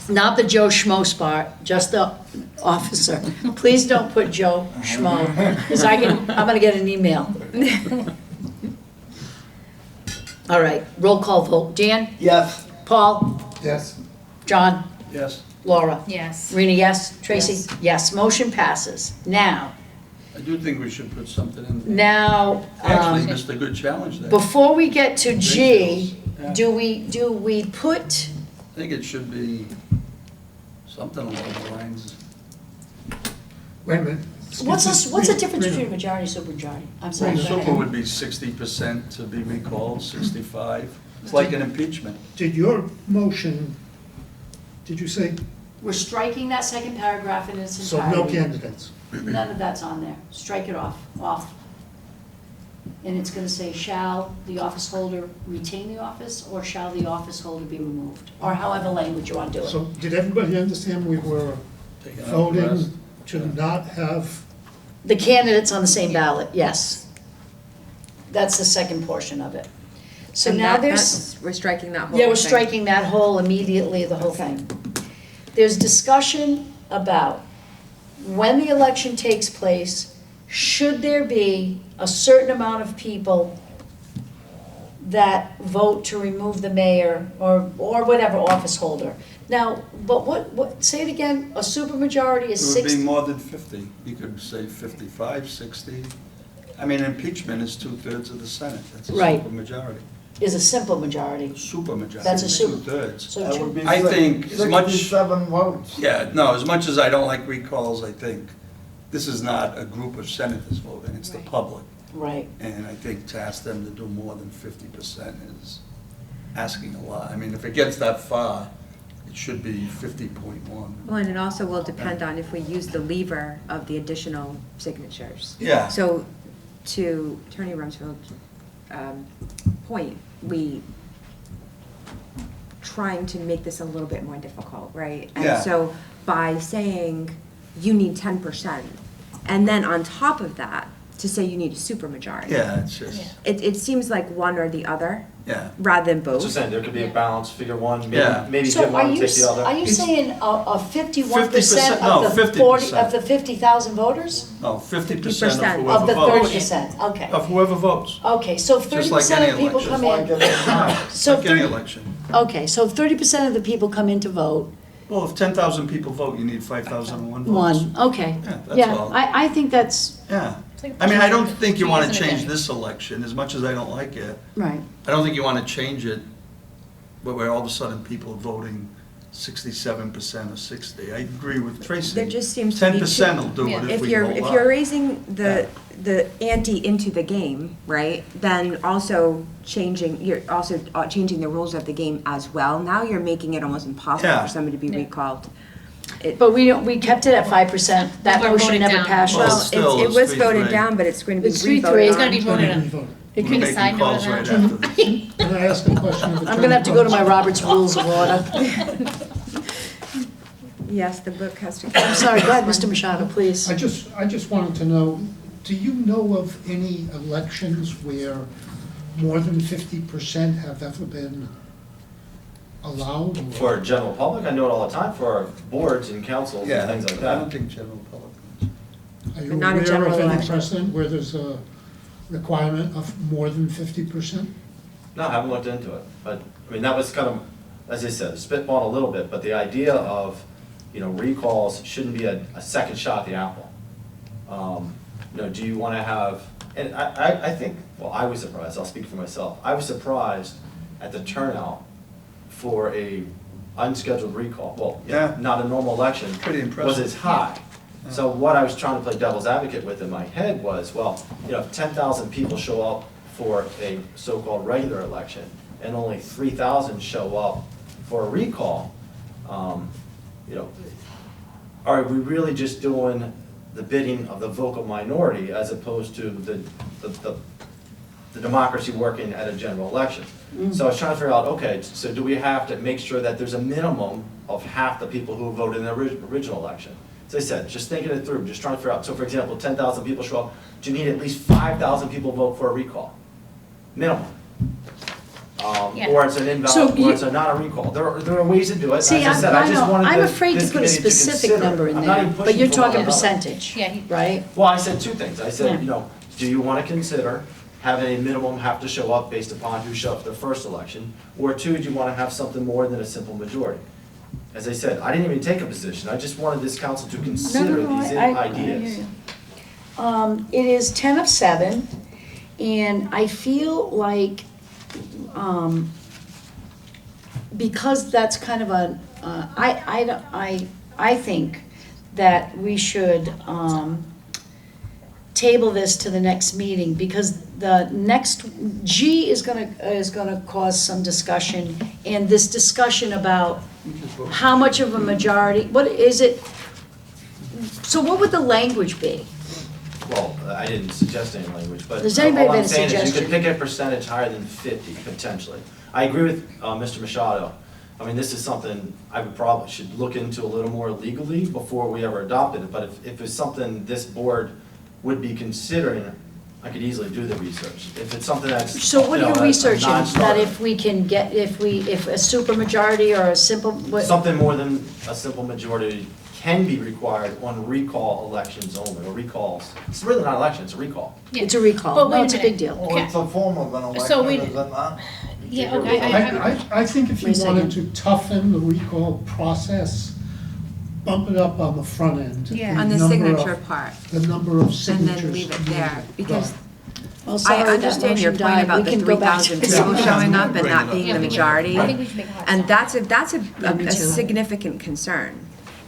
Not the Joe Schmo part, just the officer. Please don't put Joe Schmo, because I'm gonna get an email. All right, roll call vote. Dan? Yes. Paul? Yes. John? Yes, Laura? Yes. Rena, yes? Tracy? Yes, motion passes. Now, I do think we should put something in there. now, Actually, missed a good challenge there. before we get to G, Yeah. do we put, I think it should be something along the lines. Wait a minute. what's the difference Rena, between majority and supermajority? I'm sorry. Rena, go ahead. Super would be 60% to be recalled, 65. It's like an impeachment. Did your motion, did you say, We're striking that second paragraph in its so entirety. no candidates? None of that's on there. Strike it off. And it's gonna say, shall the office holder retain the office, or shall the office holder be removed? Or however language you wanna do it. So did everybody understand we were Taking out the rest. voting to not have, The candidates on the same ballot, yes. That's the second portion of it. So And now that- there's. that's- We're striking that whole Yeah, we're thing. striking that whole immediately, the whole thing. There's discussion about when the election takes place, should there be a certain amount of people that vote to remove the mayor or whatever office holder? Now, but what, say it again, a supermajority is It would be 60? more than 50. You could say 55, 60. I mean, impeachment is 2/3 of the Senate. That's a Right. supermajority. Is a simple majority. Supermajority. That's a super- 2/3. So That two- would be I think as much- 67 votes. Yeah, no, as much as I don't like recalls, I think this is not a group of senators voting, it's the public. Right. And I think to ask them to do more than 50% is asking a lot. I mean, if it gets that far, it should be 50.1. Well, and it also will depend on if we use the lever of the additional signatures. Yeah. So, to Attorney Rumsfeld's point, we trying to make this a little bit more difficult, right? Yeah. And so, by saying you need 10%, and then on top of that, to say you need a supermajority. Yeah, it's just, It seems like one or the other, yeah. rather than both. Just saying, there could be a balance, figure one, Yeah. maybe So give are one, you, take the other. are you It's- saying a 51% 50%, no, of the 40, 50%. of the 50,000 voters? No, 50% of 50%. whoever Of the votes. 30%, okay. Of whoever votes. Okay, so Just like 30% any of people election. come Like in. it is now. So, Like any election. okay, so 30% of the people come in to vote, Well, if 10,000 people vote, you need 5,001 votes. one, okay. Yeah, that's Yeah, all. I think that's, Yeah. It's like I mean, I don't choosing- think you want to choosing a change day. this election, as much as I don't like it. right. I don't think you want to change it where all of a sudden people are voting 67% or 60. I agree with Tracy. There just seems to be 10% will do Yeah. it if If we you're, roll if up. you're raising the ante into the game, right, then also you're also changing the rules of the game as well. Now you're making it almost impossible Yeah. for somebody to be Yeah. recalled. But we kept it at 5%. That We're motion voting never down. passed. Well, Well, still, it it's was voted 3-3. down, but it's going to be It's 3-3. re-voted It's gonna on. be voted on. Voted. It We're can- Make a side making note calls of right that. after this. Can I ask a question of I'm gonna have to go to my Attorney Robert's Rules of Order. Yes, the book has to. I'm sorry, go ahead, Mr. Machado, please. I just wanted to know, do you know of any elections where more than 50% have ever been allowed? or- For general public, I know it all the time, for our boards and councils and things like I don't that. think general public. Are you But not a aware general of any election. precedent where there's a requirement of more than 50%? No, I haven't looked into it, but, I mean, that was kind of, as I said, spitball a little bit, but the idea of, recalls shouldn't be a second shot at the apple. Do you want to have, and I think, well, I was surprised, I'll speak for myself, I was surprised at the turnout for a unscheduled recall, well, Yeah. not a normal election. Pretty Was impressive. as high. So what I was trying to play devil's advocate with in my head was, well, if 10,000 people show up for a so-called regular election, and only 3,000 show up for a recall, are we really just doing the bidding of the vocal minority as opposed to the democracy working at a general election? So I was trying to figure out, okay, so do we have to make sure that there's a minimum of half the people who voted in the original election? As I said, just thinking it through, just trying to figure out, so for example, 10,000 people show up, do you need at least 5,000 people vote for a recall? Minimum. Yeah. Or it's an So invalid, you- or it's not a recall. There are ways to do it. As See, I said, I just wanted I'm this afraid to this put a committee to specific consider. number in I'm not there, even but pushing you're for talking one. percentage, Yeah, right? Well, I said two things. I said, Yeah. do you want to consider having a minimum have to show up based upon who showed up for the first election? Or two, do you want to have something more than a simple majority? As I said, I didn't even take a position. I just wanted this council to consider these I hear ideas. you. It is 10 of 7, and I feel like, because that's kind of a, I think that we should, table this to the next meeting, because the next, G is gonna cause some discussion, and this discussion about how much of a majority, what is it? So what would the language be? Well, I didn't suggest any language, but Does anybody all have I'm a saying is you suggestion? could pick a percentage higher than 50 potentially. I agree with Mr. Machado. I mean, this is something I would probably should look into a little more legally before we ever adopted it. But if it's something this board would be considering, I could easily do the research. If it's something that's, So what are you a researching? That non-starter, if we can get, if a supermajority or a simple, what? something more than a simple majority can be required on recall elections only, or recalls. It's really not an election, it's a recall. Yeah. It's a recall. But wait No, a it's a minute. big deal. Well, it's a form of an So election, we- is it not? Yeah, okay, I think if you Wait a wanted to second. toughen the recall process, bump it up on the front end. Yeah. On the number of- signature part, The number of and signatures. then leave it there, needed. because Right. Well, I sorry, that understand your motion point died. about We the can go back to 3,000 this. people Yeah. showing up and Bring it not up. being Yeah, the we can- majority. I think we should make a hard And stop. that's Yeah, me a too. significant concern.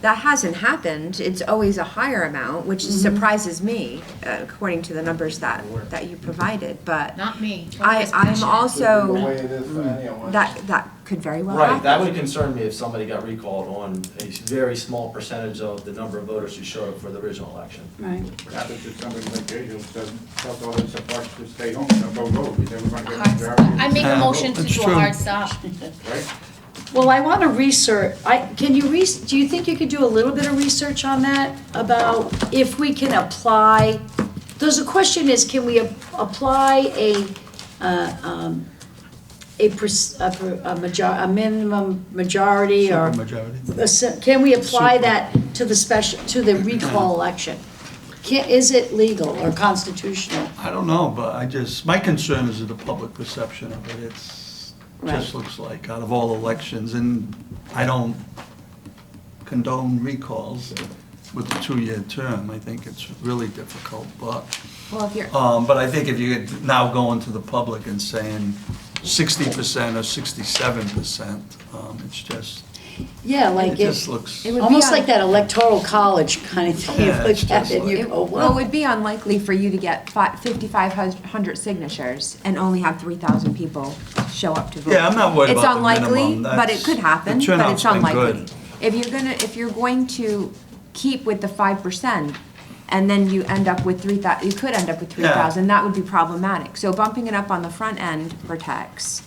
That hasn't happened. It's always a higher amount, which Mm-hmm. surprises me, according to the numbers that you provided, but Not me. I'm The also, way it is for any election. that could very well Right, that happen. would concern me if somebody got recalled on a very small percentage of the number of voters who showed up for the original election. Right. What happens if somebody like Gabriel tells all his supporters to stay home, don't go vote, he's never gonna get a Hard stop. majority, I make a motion to That's do a true. hard stop. right? Well, I want to research, do you think you could do a little bit of research on that? About if we can apply, the question is, can we apply a minimum majority or? Supermajority. Can we apply that to the recall election? Is it legal or constitutional? I don't know, but my concern is the public perception of it. Right. Just looks like out of all elections, and I don't condone recalls with a 2-year term. I think it's really difficult, but, Well, if you're, but I think if you now go into the public and saying 60% or 67%. It's just, Yeah, like it just it, looks, It would be almost on- like that electoral college kind of thing. You Yeah, look it's at just it and you like- go, Well, it wow. would be unlikely for you to get 5,500 signatures and only have 3,000 people show up to vote. Yeah, I'm not worried It's about the unlikely, minimum. but That's- it could happen, the but turnout's it's been unlikely. good. If you're going to keep with the 5%, and then you end up with 3,000, you could end up with 3,000, that would be problematic. So bumping it up on the front end protects,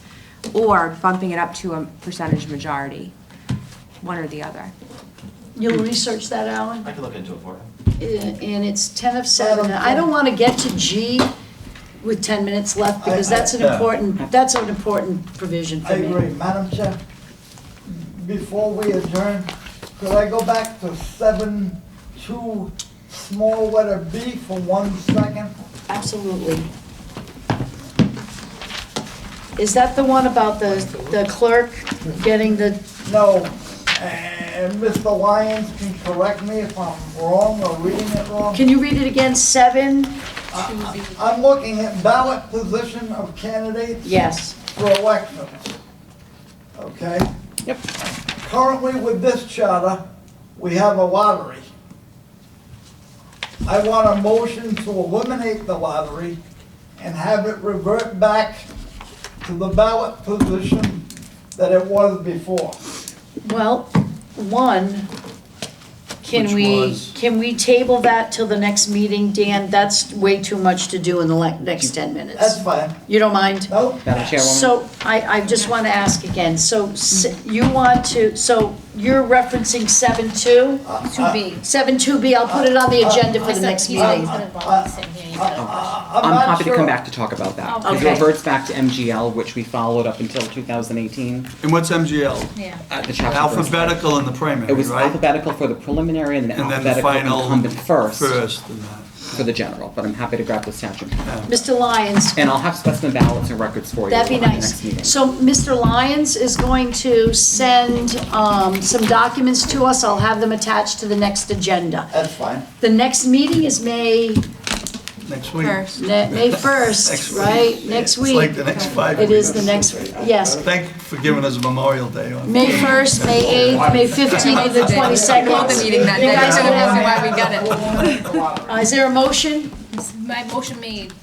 or bumping it up to a percentage majority, one or the other. You'll research that, Alan? I can look into it for you. And it's 10 of 7. I don't want to get to G with 10 minutes left because that's an Yeah. important provision I for me. agree. Madam Chair, before we adjourn, could I go back to 7.2 small letter B for 1 second? Absolutely. Is that the one about the clerk getting the, No, and Mr. Lyons can correct me if I'm wrong or reading it wrong. can you read it again, 7? I'm looking at ballot position of candidates Yes. for elections. Okay? Yep. Currently with this charter, we have a lottery. I want a motion to eliminate the lottery and have it revert back to the ballot position that it was before. Well, one, Which was? can we table that till the next meeting, Dan? That's way too much to do in the next 10 minutes. That's fine. You don't mind? No? Madam Chairwoman? So I just want to ask again, so you want to, so you're referencing 7.2? 2B. 7.2B, I'll put it on the agenda for the next He's not meeting. involved in here, you know. I'm not happy to sure. come back to talk about that. Okay. It reverts back to MGL, which we followed up until 2018 and what's MGL? Yeah. at the chapter. Alphabetical in the It primary, was right? alphabetical for the preliminary and then And then the alphabetical final. incumbent first and that. for the general, but I'm happy to grab the statute. Mr. Lyons, And I'll have specimen ballots and records for you that'd be at the nice. next meeting. So Mr. Lyons is going to send some documents to us. I'll have them attached to the next agenda. That's fine. The next meeting is May Next week. First. May 1st, Next right? week. Next It's like week. the next 5 It weeks. is the next, yes. Thank you for giving us Memorial Day on. May 1st, May 8th, May 15th, the 22nd. Called the meeting that You day, guys that's don't have- why we got it. Is there a motion? My motion made,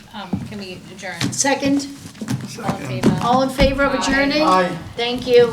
can we adjourn? Second? All in favor? All in favor of adjourning? Aye. Thank you.